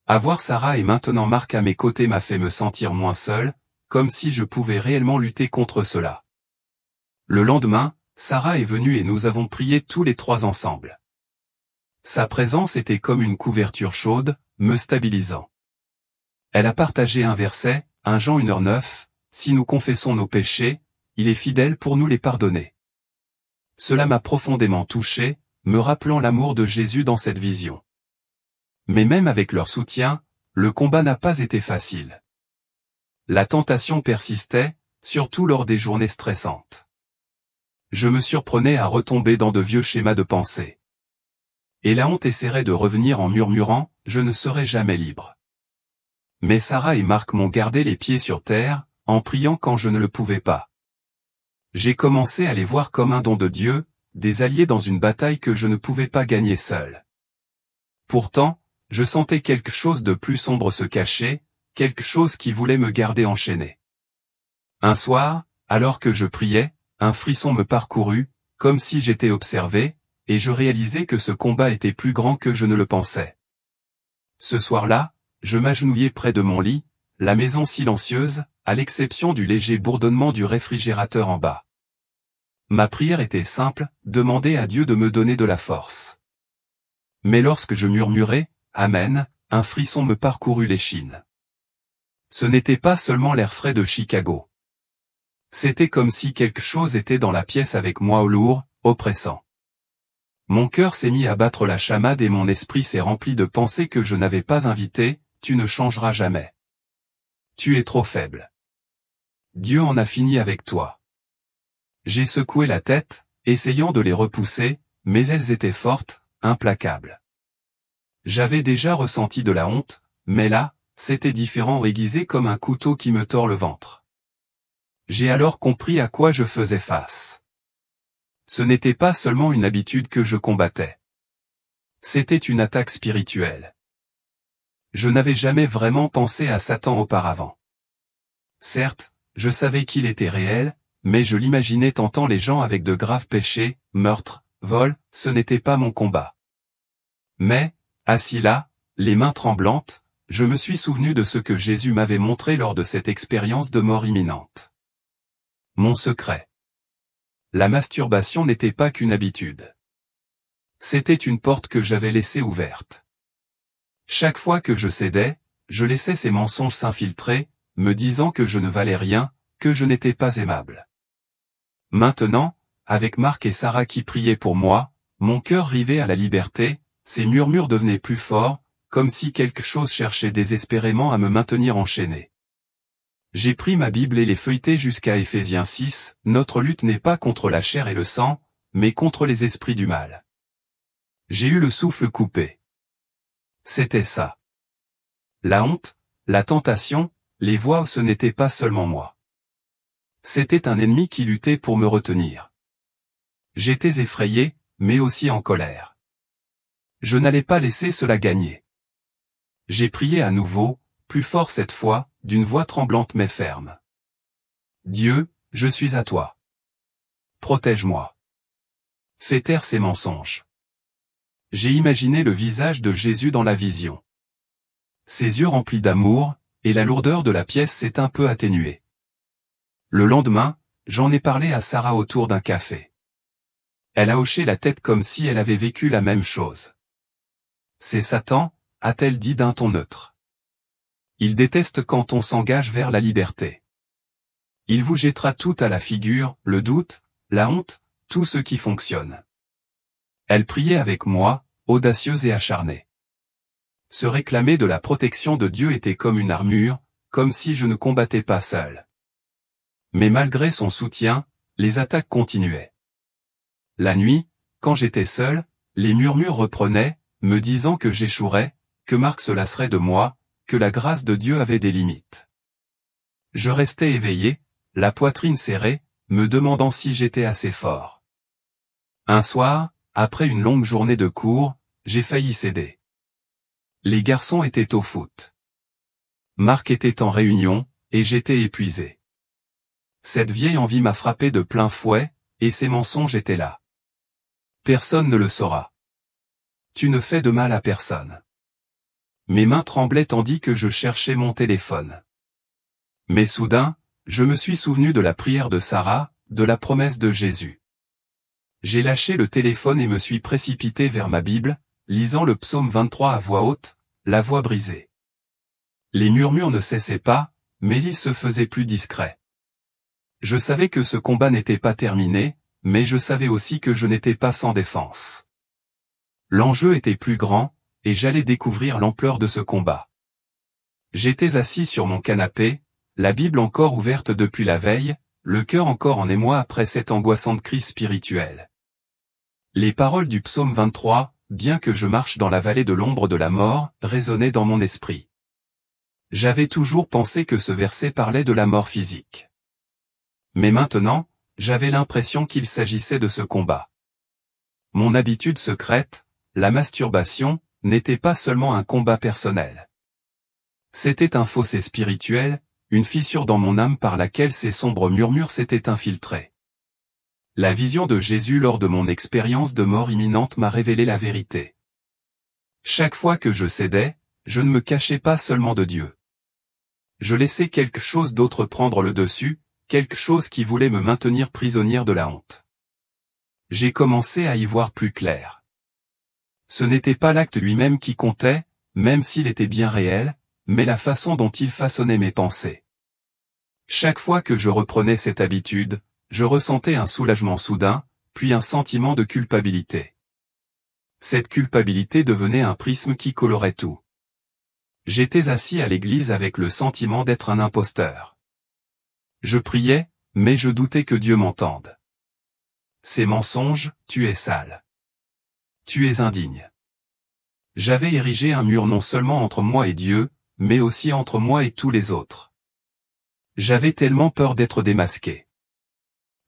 Avoir Sarah et maintenant Marc à mes côtés m'a fait me sentir moins seul, comme si je pouvais réellement lutter contre cela. Le lendemain, Sarah est venue et nous avons prié tous les trois ensemble. Sa présence était comme une couverture chaude, me stabilisant. Elle a partagé un verset, 1 Jean 1h9, « Si nous confessons nos péchés, il est fidèle pour nous les pardonner. » Cela m'a profondément touché, me rappelant l'amour de Jésus dans cette vision. Mais même avec leur soutien, le combat n'a pas été facile. La tentation persistait, surtout lors des journées stressantes. Je me surprenais à retomber dans de vieux schémas de pensée. Et la honte essaierait de revenir en murmurant, « Je ne serai jamais libre. » Mais Sarah et Marc m'ont gardé les pieds sur terre, en priant quand je ne le pouvais pas. J'ai commencé à les voir comme un don de Dieu, des alliés dans une bataille que je ne pouvais pas gagner seul. Pourtant, je sentais quelque chose de plus sombre se cacher, quelque chose qui voulait me garder enchaîné. Un soir, alors que je priais, un frisson me parcourut, comme si j'étais observé, et je réalisais que ce combat était plus grand que je ne le pensais. Ce soir-là, je m'agenouillai près de mon lit, la maison silencieuse, à l'exception du léger bourdonnement du réfrigérateur en bas. Ma prière était simple, demander à Dieu de me donner de la force. Mais lorsque je murmurais « Amen », un frisson me parcourut l'échine. Ce n'était pas seulement l'air frais de Chicago. C'était comme si quelque chose était dans la pièce avec moi au lourd, oppressant. Mon cœur s'est mis à battre la chamade et mon esprit s'est rempli de pensées que je n'avais pas invitées, « Tu ne changeras jamais. Tu es trop faible. Dieu en a fini avec toi. J'ai secoué la tête, essayant de les repousser, mais elles étaient fortes, implacables. J'avais déjà ressenti de la honte, mais là, c'était différent, aiguisé comme un couteau qui me tord le ventre. J'ai alors compris à quoi je faisais face. Ce n'était pas seulement une habitude que je combattais. C'était une attaque spirituelle. Je n'avais jamais vraiment pensé à Satan auparavant. Certes, je savais qu'il était réel, mais je l'imaginais tentant les gens avec de graves péchés, meurtres, vols, ce n'était pas mon combat. Mais, assis là, les mains tremblantes, je me suis souvenu de ce que Jésus m'avait montré lors de cette expérience de mort imminente. Mon secret. La masturbation n'était pas qu'une habitude. C'était une porte que j'avais laissée ouverte. Chaque fois que je cédais, je laissais ces mensonges s'infiltrer, me disant que je ne valais rien, que je n'étais pas aimable. Maintenant, avec Marc et Sarah qui priaient pour moi, mon cœur rivait à la liberté, ces murmures devenaient plus forts, comme si quelque chose cherchait désespérément à me maintenir enchaîné. J'ai pris ma Bible et les feuilleté jusqu'à Éphésiens 6, notre lutte n'est pas contre la chair et le sang, mais contre les esprits du mal. J'ai eu le souffle coupé. C'était ça. La honte, la tentation, les voix, ce n'était pas seulement moi. C'était un ennemi qui luttait pour me retenir. J'étais effrayé, mais aussi en colère. Je n'allais pas laisser cela gagner. J'ai prié à nouveau, plus fort cette fois, d'une voix tremblante mais ferme. Dieu, je suis à toi. Protège-moi. Fais taire ces mensonges. J'ai imaginé le visage de Jésus dans la vision. Ses yeux remplis d'amour, et la lourdeur de la pièce s'est un peu atténuée. Le lendemain, j'en ai parlé à Sarah autour d'un café. Elle a hoché la tête comme si elle avait vécu la même chose. C'est Satan, a-t-elle dit d'un ton neutre. Il déteste quand on s'engage vers la liberté. Il vous jettera tout à la figure, le doute, la honte, tout ce qui fonctionne. Elle priait avec moi, audacieuse et acharnée. Se réclamer de la protection de Dieu était comme une armure, comme si je ne combattais pas seul. Mais malgré son soutien, les attaques continuaient. La nuit, quand j'étais seul, les murmures reprenaient, me disant que j'échouerais, que Marc se lasserait de moi, que la grâce de Dieu avait des limites. Je restais éveillé, la poitrine serrée, me demandant si j'étais assez fort. Un soir, après une longue journée de cours, j'ai failli céder. Les garçons étaient au foot. Marc était en réunion, et j'étais épuisé. Cette vieille envie m'a frappé de plein fouet, et ces mensonges étaient là. Personne ne le saura. Tu ne fais de mal à personne. Mes mains tremblaient tandis que je cherchais mon téléphone. Mais soudain, je me suis souvenu de la prière de Sarah, de la promesse de Jésus. J'ai lâché le téléphone et me suis précipité vers ma Bible, lisant le psaume 23 à voix haute, la voix brisée. Les murmures ne cessaient pas, mais ils se faisaient plus discrets. Je savais que ce combat n'était pas terminé, mais je savais aussi que je n'étais pas sans défense. L'enjeu était plus grand, et j'allais découvrir l'ampleur de ce combat. J'étais assis sur mon canapé, la Bible encore ouverte depuis la veille, le cœur encore en émoi après cette angoissante crise spirituelle. Les paroles du psaume 23, bien que je marche dans la vallée de l'ombre de la mort, résonnaient dans mon esprit. J'avais toujours pensé que ce verset parlait de la mort physique. Mais maintenant, j'avais l'impression qu'il s'agissait de ce combat. Mon habitude secrète, la masturbation, n'était pas seulement un combat personnel. C'était un fossé spirituel, une fissure dans mon âme par laquelle ces sombres murmures s'étaient infiltrés. La vision de Jésus lors de mon expérience de mort imminente m'a révélé la vérité. Chaque fois que je cédais, je ne me cachais pas seulement de Dieu. Je laissais quelque chose d'autre prendre le dessus, quelque chose qui voulait me maintenir prisonnière de la honte. J'ai commencé à y voir plus clair. Ce n'était pas l'acte lui-même qui comptait, même s'il était bien réel, mais la façon dont il façonnait mes pensées. Chaque fois que je reprenais cette habitude, je ressentais un soulagement soudain, puis un sentiment de culpabilité. Cette culpabilité devenait un prisme qui colorait tout. J'étais assis à l'église avec le sentiment d'être un imposteur. Je priais, mais je doutais que Dieu m'entende. Ces mensonges, tu es sale. Tu es indigne. J'avais érigé un mur non seulement entre moi et Dieu, mais aussi entre moi et tous les autres. J'avais tellement peur d'être démasqué.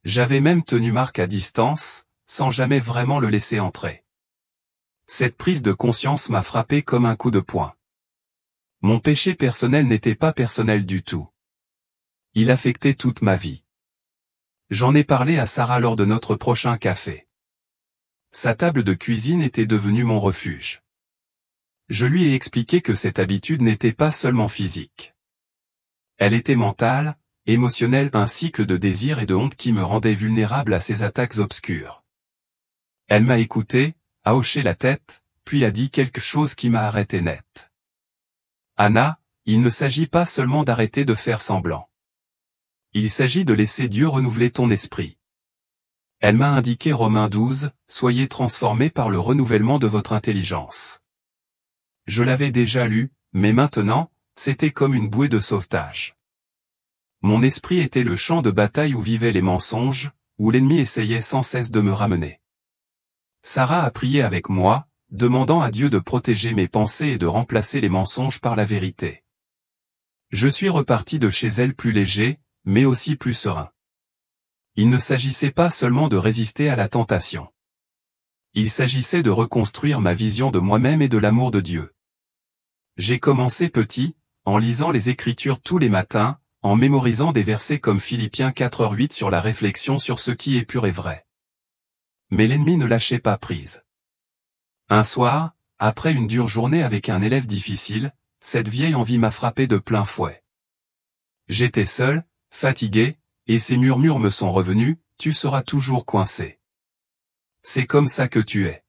J'avais même tenu Marc à distance, sans jamais vraiment le laisser entrer. Cette prise de conscience m'a frappé comme un coup de poing. Mon péché personnel n'était pas personnel du tout. Il affectait toute ma vie. J'en ai parlé à Sarah lors de notre prochain café. Sa table de cuisine était devenue mon refuge. Je lui ai expliqué que cette habitude n'était pas seulement physique. Elle était mentale, émotionnelle, un cycle de désir et de honte qui me rendait vulnérable à ces attaques obscures. Elle m'a écouté, a hoché la tête, puis a dit quelque chose qui m'a arrêté net. Anna, il ne s'agit pas seulement d'arrêter de faire semblant. Il s'agit de laisser Dieu renouveler ton esprit. Elle m'a indiqué Romains 12, soyez transformés par le renouvellement de votre intelligence. Je l'avais déjà lu, mais maintenant, c'était comme une bouée de sauvetage. Mon esprit était le champ de bataille où vivaient les mensonges, où l'ennemi essayait sans cesse de me ramener. Sarah a prié avec moi, demandant à Dieu de protéger mes pensées et de remplacer les mensonges par la vérité. Je suis reparti de chez elle plus léger, mais aussi plus serein. Il ne s'agissait pas seulement de résister à la tentation. Il s'agissait de reconstruire ma vision de moi-même et de l'amour de Dieu. J'ai commencé petit, en lisant les Écritures tous les matins, en mémorisant des versets comme Philippiens 4:8 sur la réflexion sur ce qui est pur et vrai. Mais l'ennemi ne lâchait pas prise. Un soir, après une dure journée avec un élève difficile, cette vieille envie m'a frappé de plein fouet. J'étais seul, fatigué, et ces murmures me sont revenus, tu seras toujours coincé. C'est comme ça que tu es.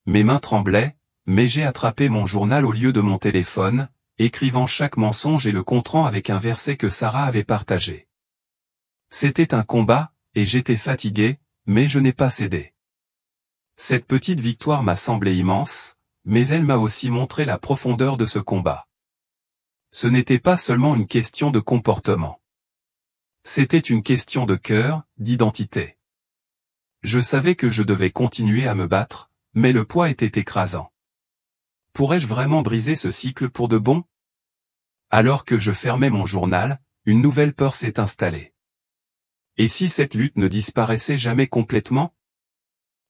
Mes mains tremblaient, mais j'ai attrapé mon journal au lieu de mon téléphone, écrivant chaque mensonge et le contrant avec un verset que Sarah avait partagé. C'était un combat, et j'étais fatigué, mais je n'ai pas cédé. Cette petite victoire m'a semblé immense, mais elle m'a aussi montré la profondeur de ce combat. Ce n'était pas seulement une question de comportement. C'était une question de cœur, d'identité. Je savais que je devais continuer à me battre, mais le poids était écrasant. Pourrais-je vraiment briser ce cycle pour de bon? Alors que je fermais mon journal, une nouvelle peur s'est installée. Et si cette lutte ne disparaissait jamais complètement?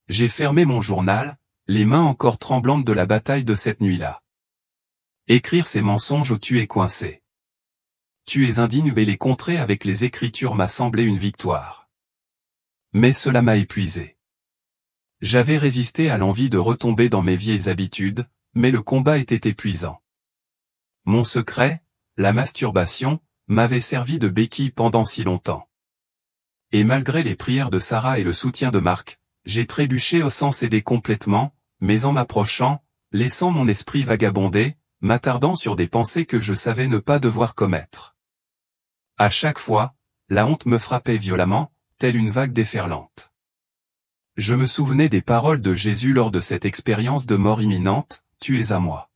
J'ai fermé mon journal, les mains encore tremblantes de la bataille de cette nuit-là. Écrire ces mensonges où tu es coincé. Tu es indigne et les contrer avec les Écritures m'a semblé une victoire. Mais cela m'a épuisé. J'avais résisté à l'envie de retomber dans mes vieilles habitudes, mais le combat était épuisant. Mon secret, la masturbation, m'avait servi de béquille pendant si longtemps. Et malgré les prières de Sarah et le soutien de Marc, j'ai trébuché sans céder complètement, mais en m'approchant, laissant mon esprit vagabonder, m'attardant sur des pensées que je savais ne pas devoir commettre. À chaque fois, la honte me frappait violemment, telle une vague déferlante. Je me souvenais des paroles de Jésus lors de cette expérience de mort imminente, « Tu es à moi ».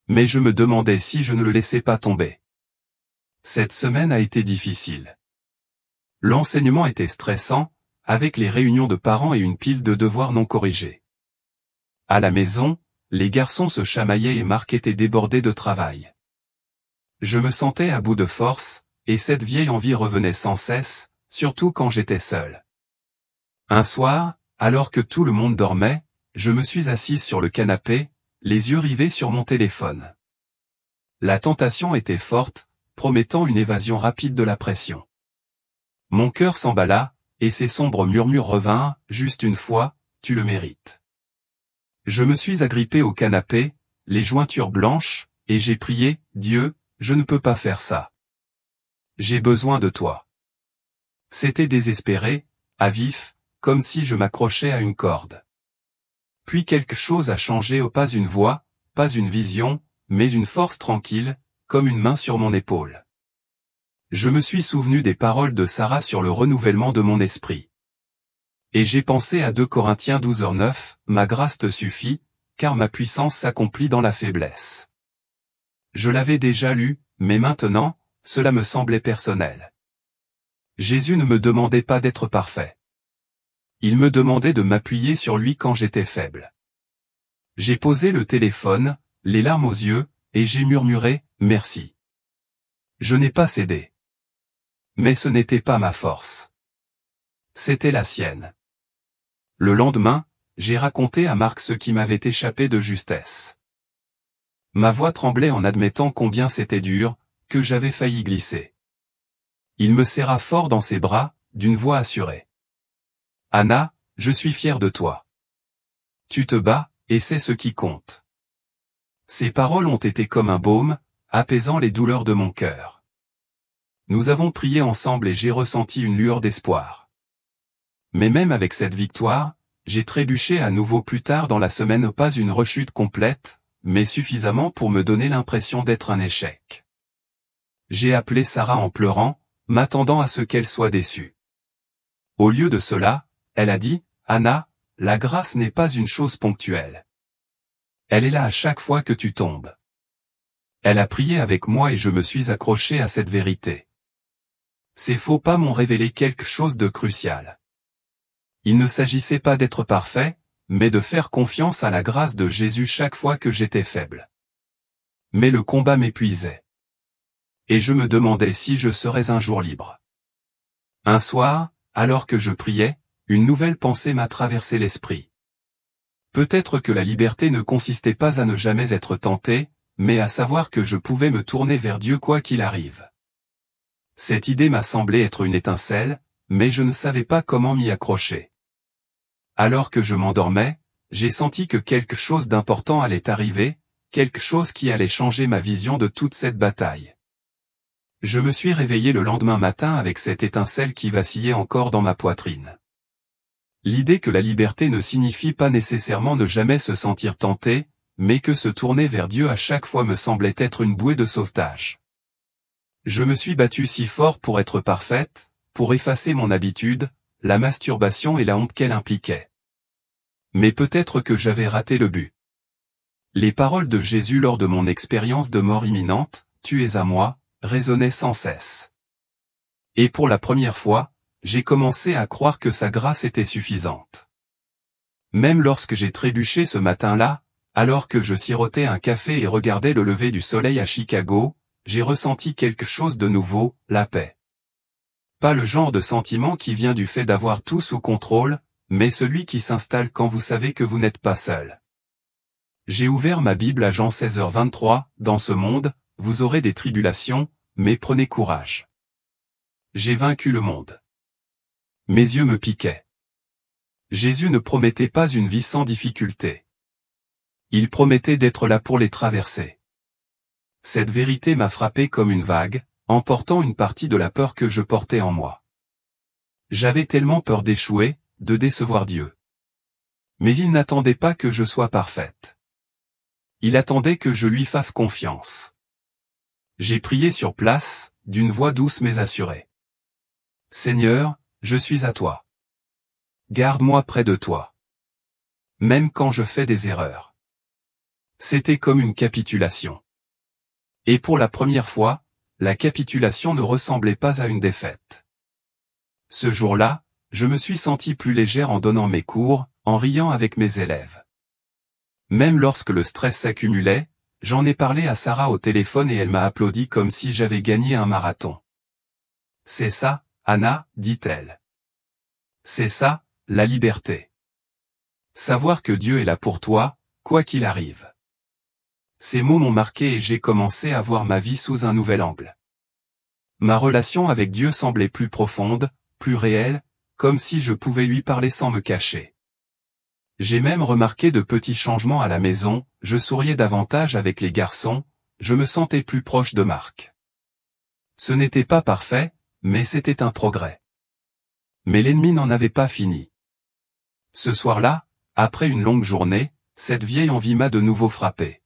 Mais je me demandais si je ne le laissais pas tomber. Cette semaine a été difficile. L'enseignement était stressant, avec les réunions de parents et une pile de devoirs non corrigés. À la maison, les garçons se chamaillaient et Marc était débordé de travail. Je me sentais à bout de force, et cette vieille envie revenait sans cesse, surtout quand j'étais seul. Un soir, alors que tout le monde dormait, je me suis assise sur le canapé, les yeux rivés sur mon téléphone. La tentation était forte, promettant une évasion rapide de la pression. Mon cœur s'emballa, et ces sombres murmures revinrent, juste une fois, tu le mérites. Je me suis agrippé au canapé, les jointures blanches, et j'ai prié, Dieu, je ne peux pas faire ça. J'ai besoin de toi. C'était désespéré, à vif, comme si je m'accrochais à une corde. Puis quelque chose a changé, pas une voix, pas une vision, mais une force tranquille, comme une main sur mon épaule. Je me suis souvenu des paroles de Sarah sur le renouvellement de mon esprit. Et j'ai pensé à 2 Corinthiens 12:9, ma grâce te suffit, car ma puissance s'accomplit dans la faiblesse. Je l'avais déjà lu, mais maintenant, cela me semblait personnel. Jésus ne me demandait pas d'être parfait. Il me demandait de m'appuyer sur lui quand j'étais faible. J'ai posé le téléphone, les larmes aux yeux, et j'ai murmuré « Merci ». Je n'ai pas cédé. Mais ce n'était pas ma force. C'était la sienne. Le lendemain, j'ai raconté à Marc ce qui m'avait échappé de justesse. Ma voix tremblait en admettant combien c'était dur, que j'avais failli glisser. Il me serra fort dans ses bras, d'une voix assurée. « Anna, je suis fier de toi. Tu te bats, et c'est ce qui compte. » Ces paroles ont été comme un baume, apaisant les douleurs de mon cœur. Nous avons prié ensemble et j'ai ressenti une lueur d'espoir. Mais même avec cette victoire, j'ai trébuché à nouveau plus tard dans la semaine, pas une rechute complète, mais suffisamment pour me donner l'impression d'être un échec. J'ai appelé Sarah en pleurant, m'attendant à ce qu'elle soit déçue. Au lieu de cela, elle a dit, « Anna, la grâce n'est pas une chose ponctuelle. Elle est là à chaque fois que tu tombes. » Elle a prié avec moi et je me suis accroché à cette vérité. Ces faux pas m'ont révélé quelque chose de crucial. Il ne s'agissait pas d'être parfait, mais de faire confiance à la grâce de Jésus chaque fois que j'étais faible. Mais le combat m'épuisait. Et je me demandais si je serais un jour libre. Un soir, alors que je priais, une nouvelle pensée m'a traversé l'esprit. Peut-être que la liberté ne consistait pas à ne jamais être tenté, mais à savoir que je pouvais me tourner vers Dieu quoi qu'il arrive. Cette idée m'a semblé être une étincelle, mais je ne savais pas comment m'y accrocher. Alors que je m'endormais, j'ai senti que quelque chose d'important allait arriver, quelque chose qui allait changer ma vision de toute cette bataille. Je me suis réveillé le lendemain matin avec cette étincelle qui vacillait encore dans ma poitrine. L'idée que la liberté ne signifie pas nécessairement ne jamais se sentir tenté, mais que se tourner vers Dieu à chaque fois me semblait être une bouée de sauvetage. Je me suis battu si fort pour être parfaite, pour effacer mon habitude, la masturbation et la honte qu'elle impliquait. Mais peut-être que j'avais raté le but. Les paroles de Jésus lors de mon expérience de mort imminente, « Tu es à moi », résonnaient sans cesse. Et pour la première fois, j'ai commencé à croire que sa grâce était suffisante. Même lorsque j'ai trébuché ce matin-là, alors que je sirotais un café et regardais le lever du soleil à Chicago, j'ai ressenti quelque chose de nouveau, la paix. Pas le genre de sentiment qui vient du fait d'avoir tout sous contrôle, mais celui qui s'installe quand vous savez que vous n'êtes pas seul. J'ai ouvert ma Bible à Jean 16h23, « Dans ce monde, vous aurez des tribulations, mais prenez courage. J'ai vaincu le monde. » Mes yeux me piquaient. Jésus ne promettait pas une vie sans difficulté. Il promettait d'être là pour les traverser. Cette vérité m'a frappé comme une vague, emportant une partie de la peur que je portais en moi. J'avais tellement peur d'échouer, de décevoir Dieu. Mais il n'attendait pas que je sois parfaite. Il attendait que je lui fasse confiance. J'ai prié sur place, d'une voix douce mais assurée. « Seigneur, je suis à toi. Garde-moi près de toi. Même quand je fais des erreurs. » C'était comme une capitulation. Et pour la première fois, la capitulation ne ressemblait pas à une défaite. Ce jour-là, je me suis senti plus légère en donnant mes cours, en riant avec mes élèves. Même lorsque le stress s'accumulait, j'en ai parlé à Sarah au téléphone et elle m'a applaudi comme si j'avais gagné un marathon. « C'est ça, Anna, dit-elle. C'est ça, la liberté. Savoir que Dieu est là pour toi, quoi qu'il arrive. » Ces mots m'ont marqué et j'ai commencé à voir ma vie sous un nouvel angle. Ma relation avec Dieu semblait plus profonde, plus réelle, comme si je pouvais lui parler sans me cacher. J'ai même remarqué de petits changements à la maison, je souriais davantage avec les garçons, je me sentais plus proche de Marc. Ce n'était pas parfait, mais c'était un progrès. Mais l'ennemi n'en avait pas fini. Ce soir-là, après une longue journée, cette vieille envie m'a de nouveau frappé.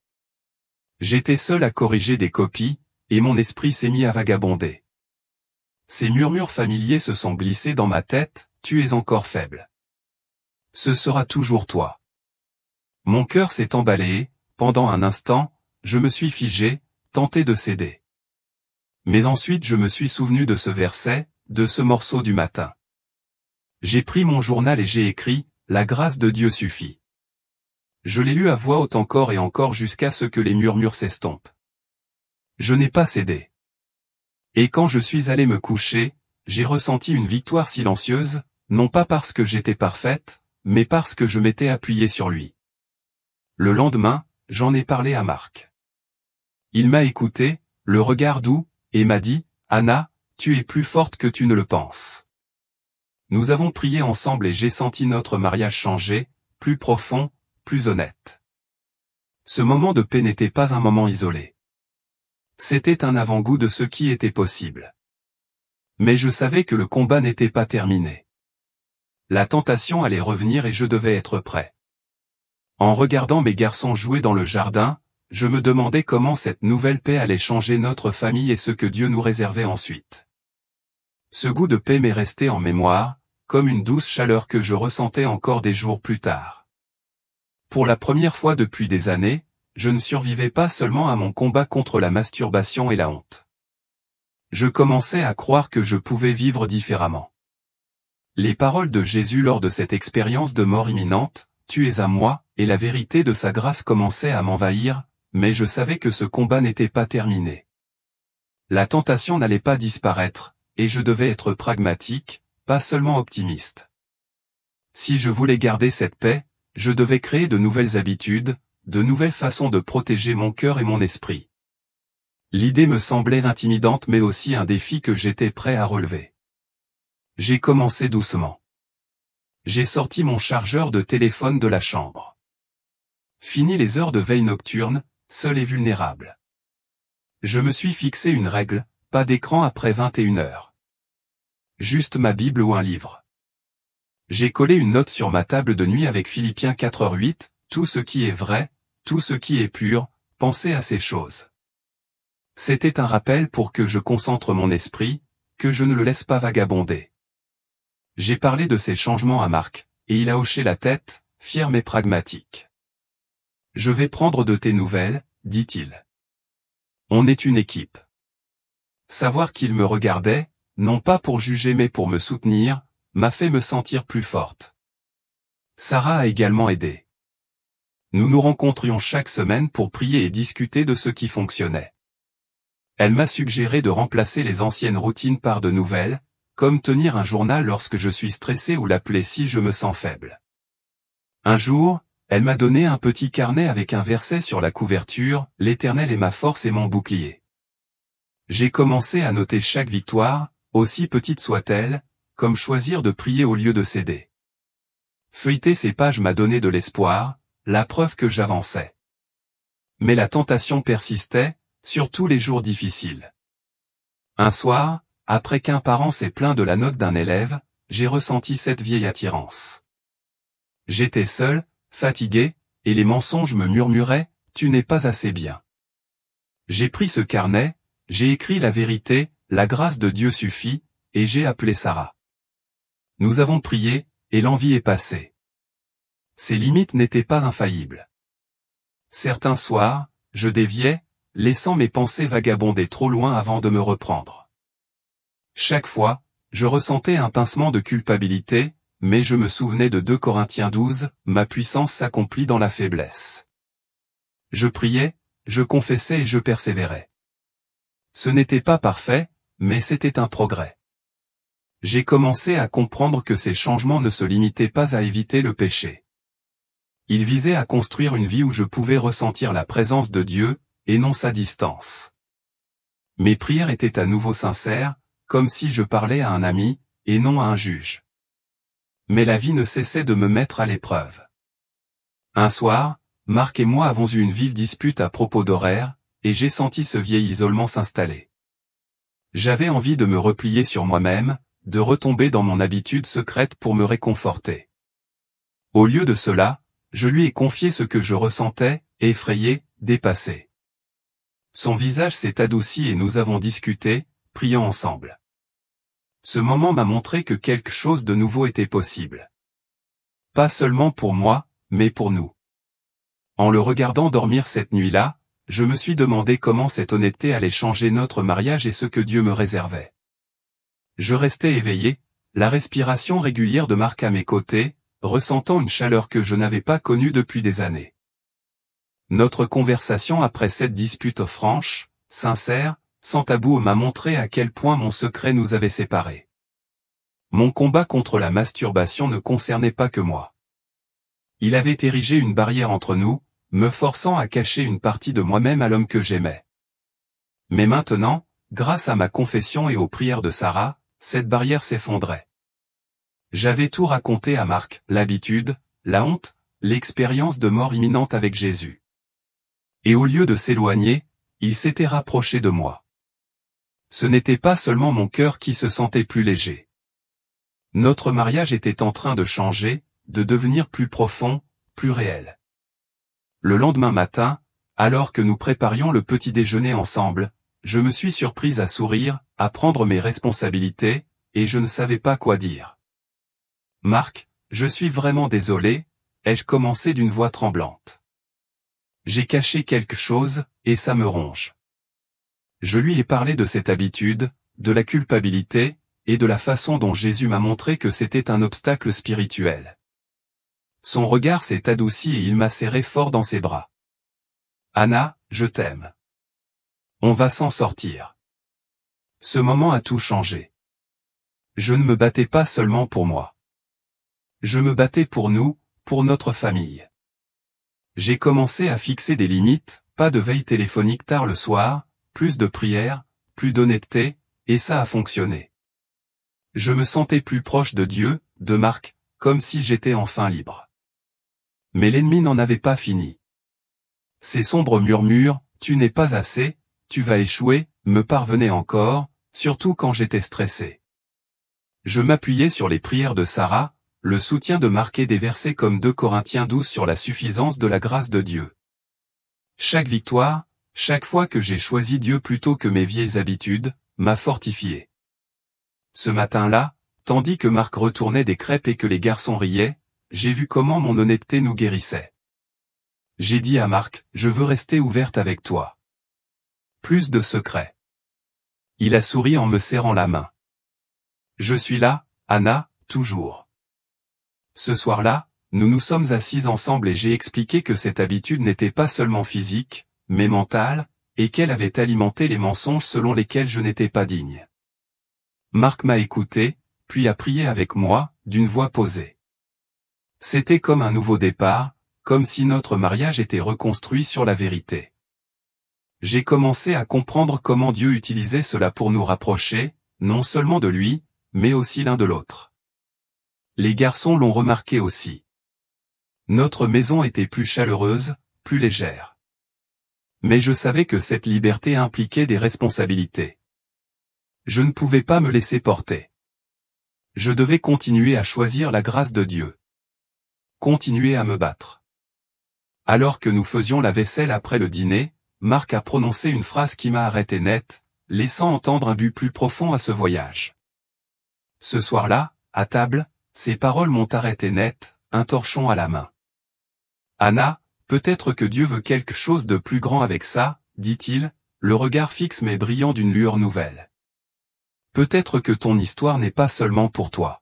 J'étais seul à corriger des copies, et mon esprit s'est mis à vagabonder. Ces murmures familiers se sont glissés dans ma tête, « Tu es encore faible. Ce sera toujours toi. » Mon cœur s'est emballé, pendant un instant, je me suis figé, tenté de céder. Mais ensuite je me suis souvenu de ce verset, de ce morceau du matin. J'ai pris mon journal et j'ai écrit « La grâce de Dieu suffit ». Je l'ai lu à voix haute encore et encore jusqu'à ce que les murmures s'estompent. Je n'ai pas cédé. Et quand je suis allé me coucher, j'ai ressenti une victoire silencieuse, non pas parce que j'étais parfaite, mais parce que je m'étais appuyé sur lui. Le lendemain, j'en ai parlé à Marc. Il m'a écouté, le regard doux, et m'a dit « Anna, tu es plus forte que tu ne le penses ». Nous avons prié ensemble et j'ai senti notre mariage changer, plus profond, plus honnête. Ce moment de paix n'était pas un moment isolé. C'était un avant-goût de ce qui était possible. Mais je savais que le combat n'était pas terminé. La tentation allait revenir et je devais être prêt. En regardant mes garçons jouer dans le jardin, je me demandais comment cette nouvelle paix allait changer notre famille et ce que Dieu nous réservait ensuite. Ce goût de paix m'est resté en mémoire, comme une douce chaleur que je ressentais encore des jours plus tard. Pour la première fois depuis des années, je ne survivais pas seulement à mon combat contre la masturbation et la honte. Je commençais à croire que je pouvais vivre différemment. Les paroles de Jésus lors de cette expérience de mort imminente, « Tu es à moi », et la vérité de sa grâce commençaient à m'envahir, mais je savais que ce combat n'était pas terminé. La tentation n'allait pas disparaître, et je devais être pragmatique, pas seulement optimiste. Si je voulais garder cette paix, je devais créer de nouvelles habitudes, de nouvelles façons de protéger mon cœur et mon esprit. L'idée me semblait intimidante mais aussi un défi que j'étais prêt à relever. J'ai commencé doucement. J'ai sorti mon chargeur de téléphone de la chambre. Fini les heures de veille nocturne, seul et vulnérable. Je me suis fixé une règle, pas d'écran après 21 heures. Juste ma Bible ou un livre. J'ai collé une note sur ma table de nuit avec Philippiens 4:8, tout ce qui est vrai, tout ce qui est pur, pensez à ces choses. C'était un rappel pour que je concentre mon esprit, que je ne le laisse pas vagabonder. J'ai parlé de ces changements à Marc, et il a hoché la tête, fier mais pragmatique. Je vais prendre de tes nouvelles, dit-il. On est une équipe. Savoir qu'il me regardait, non pas pour juger mais pour me soutenir, m'a fait me sentir plus forte. Sarah a également aidé. Nous nous rencontrions chaque semaine pour prier et discuter de ce qui fonctionnait. Elle m'a suggéré de remplacer les anciennes routines par de nouvelles, comme tenir un journal lorsque je suis stressé ou l'appeler si je me sens faible. Un jour, elle m'a donné un petit carnet avec un verset sur la couverture, « L'Éternel est ma force et mon bouclier ». J'ai commencé à noter chaque victoire, aussi petite soit-elle, comme choisir de prier au lieu de céder. Feuilleter ces pages m'a donné de l'espoir, la preuve que j'avançais. Mais la tentation persistait, surtout les jours difficiles. Un soir, après qu'un parent s'est plaint de la note d'un élève, j'ai ressenti cette vieille attirance. J'étais seul, fatigué, et les mensonges me murmuraient, « Tu n'es pas assez bien ». J'ai pris ce carnet, j'ai écrit la vérité, la grâce de Dieu suffit, et j'ai appelé Sarah. Nous avons prié, et l'envie est passée. Ces limites n'étaient pas infaillibles. Certains soirs, je déviais, laissant mes pensées vagabonder trop loin avant de me reprendre. Chaque fois, je ressentais un pincement de culpabilité, mais je me souvenais de 2 Corinthiens 12, ma puissance s'accomplit dans la faiblesse. Je priais, je confessais et je persévérais. Ce n'était pas parfait, mais c'était un progrès. J'ai commencé à comprendre que ces changements ne se limitaient pas à éviter le péché. Ils visaient à construire une vie où je pouvais ressentir la présence de Dieu, et non sa distance. Mes prières étaient à nouveau sincères, comme si je parlais à un ami, et non à un juge. Mais la vie ne cessait de me mettre à l'épreuve. Un soir, Marc et moi avons eu une vive dispute à propos d'horaire, et j'ai senti ce vieil isolement s'installer. J'avais envie de me replier sur moi-même, de retomber dans mon habitude secrète pour me réconforter. Au lieu de cela, je lui ai confié ce que je ressentais, effrayé, dépassé. Son visage s'est adouci et nous avons discuté, priant ensemble. Ce moment m'a montré que quelque chose de nouveau était possible. Pas seulement pour moi, mais pour nous. En le regardant dormir cette nuit-là, je me suis demandé comment cette honnêteté allait changer notre mariage et ce que Dieu me réservait. Je restais éveillé, la respiration régulière de Marc à mes côtés, ressentant une chaleur que je n'avais pas connue depuis des années. Notre conversation après cette dispute franche, sincère, sans tabou m'a montré à quel point mon secret nous avait séparés. Mon combat contre la masturbation ne concernait pas que moi. Il avait érigé une barrière entre nous, me forçant à cacher une partie de moi-même à l'homme que j'aimais. Mais maintenant, grâce à ma confession et aux prières de Sarah, cette barrière s'effondrait. J'avais tout raconté à Marc, l'habitude, la honte, l'expérience de mort imminente avec Jésus. Et au lieu de s'éloigner, il s'était rapproché de moi. Ce n'était pas seulement mon cœur qui se sentait plus léger. Notre mariage était en train de changer, de devenir plus profond, plus réel. Le lendemain matin, alors que nous préparions le petit déjeuner ensemble, je me suis surprise à sourire, à prendre mes responsabilités, et je ne savais pas quoi dire. « Marc, je suis vraiment désolé », ai-je commencé d'une voix tremblante. J'ai caché quelque chose, et ça me ronge. Je lui ai parlé de cette habitude, de la culpabilité, et de la façon dont Jésus m'a montré que c'était un obstacle spirituel. Son regard s'est adouci et il m'a serré fort dans ses bras. « Anna, je t'aime. On va s'en sortir. » Ce moment a tout changé. Je ne me battais pas seulement pour moi. Je me battais pour nous, pour notre famille. J'ai commencé à fixer des limites, pas de veille téléphonique tard le soir, plus de prières, plus d'honnêteté, et ça a fonctionné. Je me sentais plus proche de Dieu, de Marc, comme si j'étais enfin libre. Mais l'ennemi n'en avait pas fini. Ces sombres murmures, « tu n'es pas assez, tu vas échouer », me parvenaient encore, surtout quand j'étais stressé. Je m'appuyais sur les prières de Sarah, le soutien de Marc et des versets comme 2 Corinthiens 12 sur la suffisance de la grâce de Dieu. Chaque victoire, chaque fois que j'ai choisi Dieu plutôt que mes vieilles habitudes, m'a fortifié. Ce matin-là, tandis que Marc retournait des crêpes et que les garçons riaient, j'ai vu comment mon honnêteté nous guérissait. J'ai dit à Marc, « Je veux rester ouverte avec toi. » Plus de secrets. Il a souri en me serrant la main. « Je suis là, Anna, toujours. » Ce soir-là, nous nous sommes assis ensemble et j'ai expliqué que cette habitude n'était pas seulement physique, mais mentale, et qu'elle avait alimenté les mensonges selon lesquels je n'étais pas digne. Marc m'a écouté, puis a prié avec moi, d'une voix posée. C'était comme un nouveau départ, comme si notre mariage était reconstruit sur la vérité. J'ai commencé à comprendre comment Dieu utilisait cela pour nous rapprocher, non seulement de lui, mais aussi l'un de l'autre. Les garçons l'ont remarqué aussi. Notre maison était plus chaleureuse, plus légère. Mais je savais que cette liberté impliquait des responsabilités. Je ne pouvais pas me laisser porter. Je devais continuer à choisir la grâce de Dieu. Continuer à me battre. Alors que nous faisions la vaisselle après le dîner, Marc a prononcé une phrase qui m'a arrêté net, laissant entendre un but plus profond à ce voyage. Ce soir-là, à table, ces paroles m'ont arrêté net, un torchon à la main. « Anna, peut-être que Dieu veut quelque chose de plus grand avec ça, » dit-il, le regard fixe mais brillant d'une lueur nouvelle. « Peut-être que ton histoire n'est pas seulement pour toi. »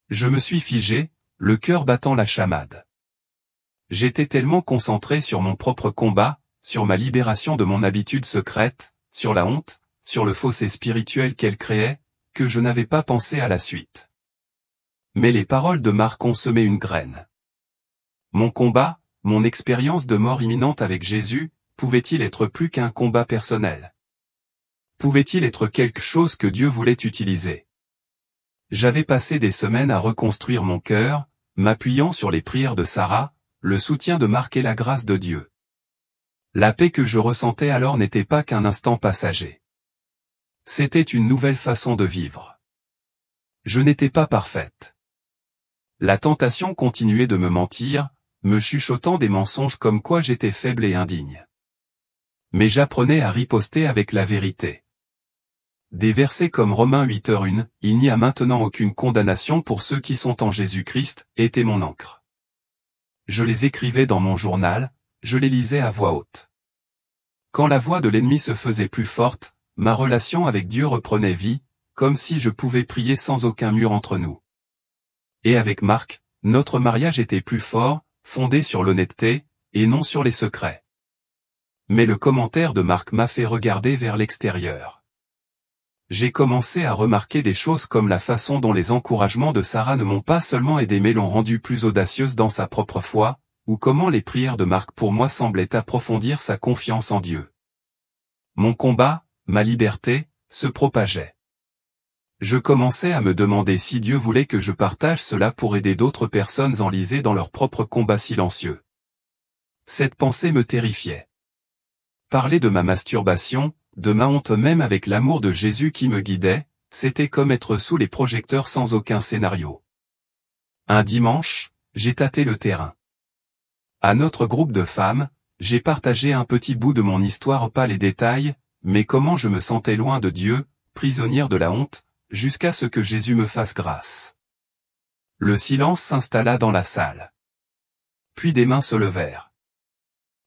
Je me suis figé, le cœur battant la chamade. J'étais tellement concentré sur mon propre combat, sur ma libération de mon habitude secrète, sur la honte, sur le fossé spirituel qu'elle créait, que je n'avais pas pensé à la suite. Mais les paroles de Marc ont semé une graine. Mon combat, mon expérience de mort imminente avec Jésus, pouvait-il être plus qu'un combat personnel? Pouvait-il être quelque chose que Dieu voulait utiliser? J'avais passé des semaines à reconstruire mon cœur, m'appuyant sur les prières de Sarah, le soutien de Marc et la grâce de Dieu. La paix que je ressentais alors n'était pas qu'un instant passager. C'était une nouvelle façon de vivre. Je n'étais pas parfaite. La tentation continuait de me mentir, me chuchotant des mensonges comme quoi j'étais faible et indigne. Mais j'apprenais à riposter avec la vérité. Des versets comme Romains 8:1, « Il n'y a maintenant aucune condamnation pour ceux qui sont en Jésus-Christ » étaient mon encre. Je les écrivais dans mon journal, je les lisais à voix haute. Quand la voix de l'ennemi se faisait plus forte, ma relation avec Dieu reprenait vie, comme si je pouvais prier sans aucun mur entre nous. Et avec Marc, notre mariage était plus fort, fondé sur l'honnêteté, et non sur les secrets. Mais le commentaire de Marc m'a fait regarder vers l'extérieur. J'ai commencé à remarquer des choses comme la façon dont les encouragements de Sarah ne m'ont pas seulement aidé mais l'ont rendue plus audacieuse dans sa propre foi, ou comment les prières de Marc pour moi semblaient approfondir sa confiance en Dieu. Mon combat, ma liberté, se propageait. Je commençais à me demander si Dieu voulait que je partage cela pour aider d'autres personnes enlisées dans leur propre combat silencieux. Cette pensée me terrifiait. Parler de ma masturbation, de ma honte même avec l'amour de Jésus qui me guidait, c'était comme être sous les projecteurs sans aucun scénario. Un dimanche, j'ai tâté le terrain. À notre groupe de femmes, j'ai partagé un petit bout de mon histoire, pas les détails, mais comment je me sentais loin de Dieu, prisonnière de la honte, jusqu'à ce que Jésus me fasse grâce. Le silence s'installa dans la salle. Puis des mains se levèrent.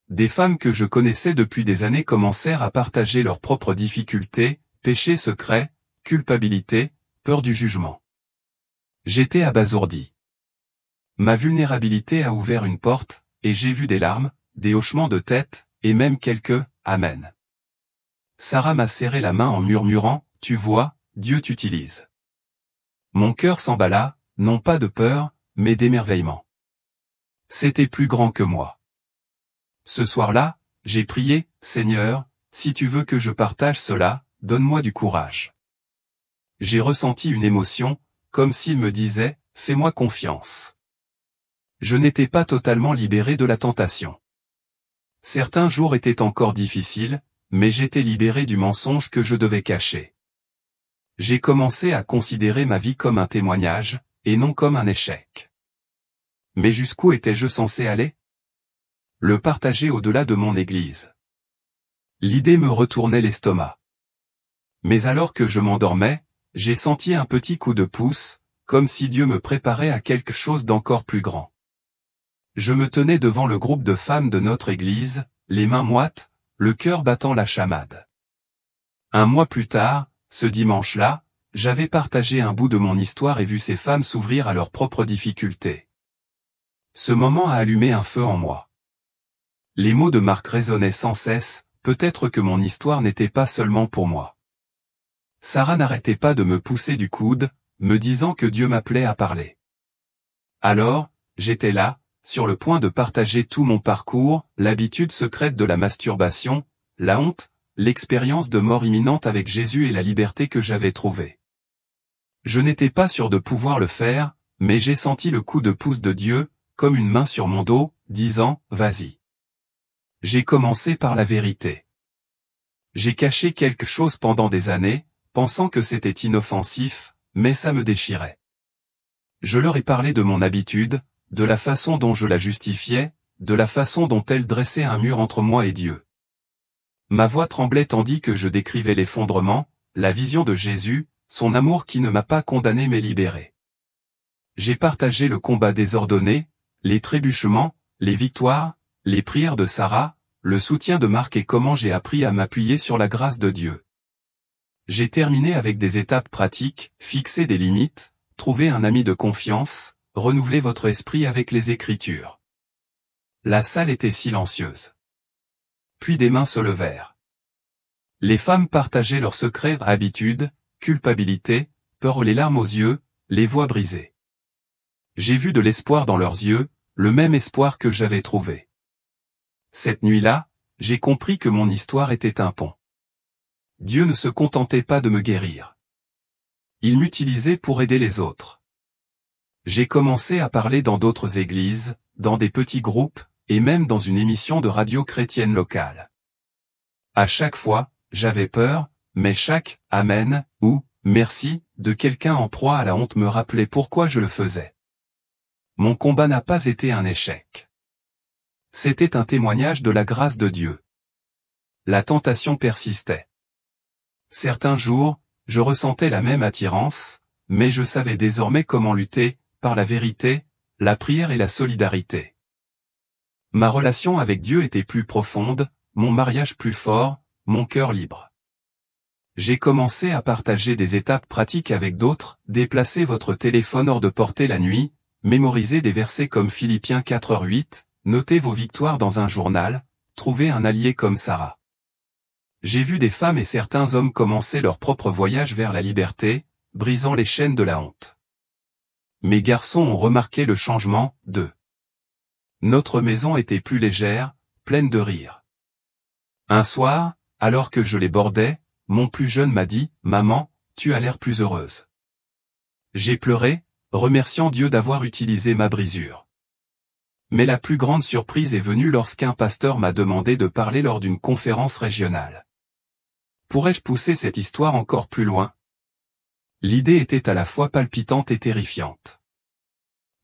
Des femmes que je connaissais depuis des années commencèrent à partager leurs propres difficultés, péchés secrets, culpabilité, peur du jugement. J'étais abasourdi. Ma vulnérabilité a ouvert une porte, et j'ai vu des larmes, des hochements de tête, et même quelques « Amen ». Sarah m'a serré la main en murmurant « Tu vois, Dieu t'utilise ». Mon cœur s'emballa, non pas de peur, mais d'émerveillement. C'était plus grand que moi. Ce soir-là, j'ai prié, « Seigneur, si tu veux que je partage cela, donne-moi du courage. » J'ai ressenti une émotion, comme s'il me disait, « Fais-moi confiance. » Je n'étais pas totalement libéré de la tentation. Certains jours étaient encore difficiles, mais j'étais libéré du mensonge que je devais cacher. J'ai commencé à considérer ma vie comme un témoignage, et non comme un échec. Mais jusqu'où étais-je censé aller ? Le partager au-delà de mon église. L'idée me retournait l'estomac. Mais alors que je m'endormais, j'ai senti un petit coup de pouce, comme si Dieu me préparait à quelque chose d'encore plus grand. Je me tenais devant le groupe de femmes de notre église, les mains moites, le cœur battant la chamade. Un mois plus tard, ce dimanche-là, j'avais partagé un bout de mon histoire et vu ces femmes s'ouvrir à leurs propres difficultés. Ce moment a allumé un feu en moi. Les mots de Marc résonnaient sans cesse, peut-être que mon histoire n'était pas seulement pour moi. Sarah n'arrêtait pas de me pousser du coude, me disant que Dieu m'appelait à parler. Alors, j'étais là, sur le point de partager tout mon parcours, l'habitude secrète de la masturbation, la honte, l'expérience de mort imminente avec Jésus et la liberté que j'avais trouvée. Je n'étais pas sûr de pouvoir le faire, mais j'ai senti le coup de pouce de Dieu, comme une main sur mon dos, disant « Vas-y ». J'ai commencé par la vérité. J'ai caché quelque chose pendant des années, pensant que c'était inoffensif, mais ça me déchirait. Je leur ai parlé de mon habitude, de la façon dont je la justifiais, de la façon dont elle dressait un mur entre moi et Dieu. Ma voix tremblait tandis que je décrivais l'effondrement, la vision de Jésus, son amour qui ne m'a pas condamné mais libéré. J'ai partagé le combat désordonné, les trébuchements, les victoires, les prières de Sarah, le soutien de Marc et comment j'ai appris à m'appuyer sur la grâce de Dieu. J'ai terminé avec des étapes pratiques, fixer des limites, trouver un ami de confiance, renouveler votre esprit avec les Écritures. La salle était silencieuse. Puis des mains se levèrent. Les femmes partageaient leurs secrets, habitudes, culpabilité, peur, les larmes aux yeux, les voix brisées. J'ai vu de l'espoir dans leurs yeux, le même espoir que j'avais trouvé. Cette nuit-là, j'ai compris que mon histoire était un pont. Dieu ne se contentait pas de me guérir. Il m'utilisait pour aider les autres. J'ai commencé à parler dans d'autres églises, dans des petits groupes, et même dans une émission de radio chrétienne locale. À chaque fois, j'avais peur, mais chaque « Amen » ou « Merci » de quelqu'un en proie à la honte me rappelait pourquoi je le faisais. Mon combat n'a pas été un échec. C'était un témoignage de la grâce de Dieu. La tentation persistait. Certains jours, je ressentais la même attirance, mais je savais désormais comment lutter, par la vérité, la prière et la solidarité. Ma relation avec Dieu était plus profonde, mon mariage plus fort, mon cœur libre. J'ai commencé à partager des étapes pratiques avec d'autres, déplacer votre téléphone hors de portée la nuit, mémoriser des versets comme Philippiens 4:8, noter vos victoires dans un journal, trouver un allié comme Sarah. J'ai vu des femmes et certains hommes commencer leur propre voyage vers la liberté, brisant les chaînes de la honte. Mes garçons ont remarqué le changement, Notre maison était plus légère, pleine de rire. Un soir, alors que je les bordais, mon plus jeune m'a dit, « Maman, tu as l'air plus heureuse. » J'ai pleuré, remerciant Dieu d'avoir utilisé ma brisure. Mais la plus grande surprise est venue lorsqu'un pasteur m'a demandé de parler lors d'une conférence régionale. Pourrais-je pousser cette histoire encore plus loin? L'idée était à la fois palpitante et terrifiante.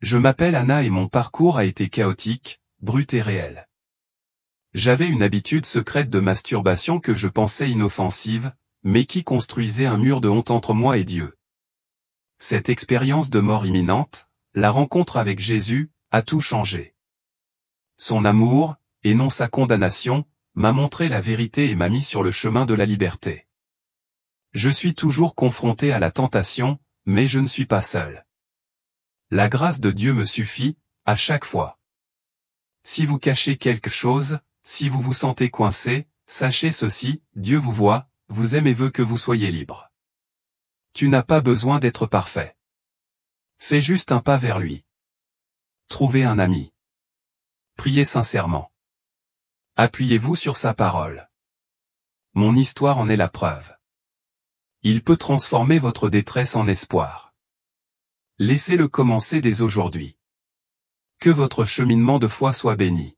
Je m'appelle Anna et mon parcours a été chaotique, brut et réel. J'avais une habitude secrète de masturbation que je pensais inoffensive, mais qui construisait un mur de honte entre moi et Dieu. Cette expérience de mort imminente, la rencontre avec Jésus, a tout changé. Son amour, et non sa condamnation, m'a montré la vérité et m'a mis sur le chemin de la liberté. Je suis toujours confronté à la tentation, mais je ne suis pas seul. La grâce de Dieu me suffit, à chaque fois. Si vous cachez quelque chose, si vous vous sentez coincé, sachez ceci, Dieu vous voit, vous aime et veut que vous soyez libre. Tu n'as pas besoin d'être parfait. Fais juste un pas vers lui. Trouvez un ami. Priez sincèrement. Appuyez-vous sur sa parole. Mon histoire en est la preuve. Il peut transformer votre détresse en espoir. Laissez-le commencer dès aujourd'hui. Que votre cheminement de foi soit béni.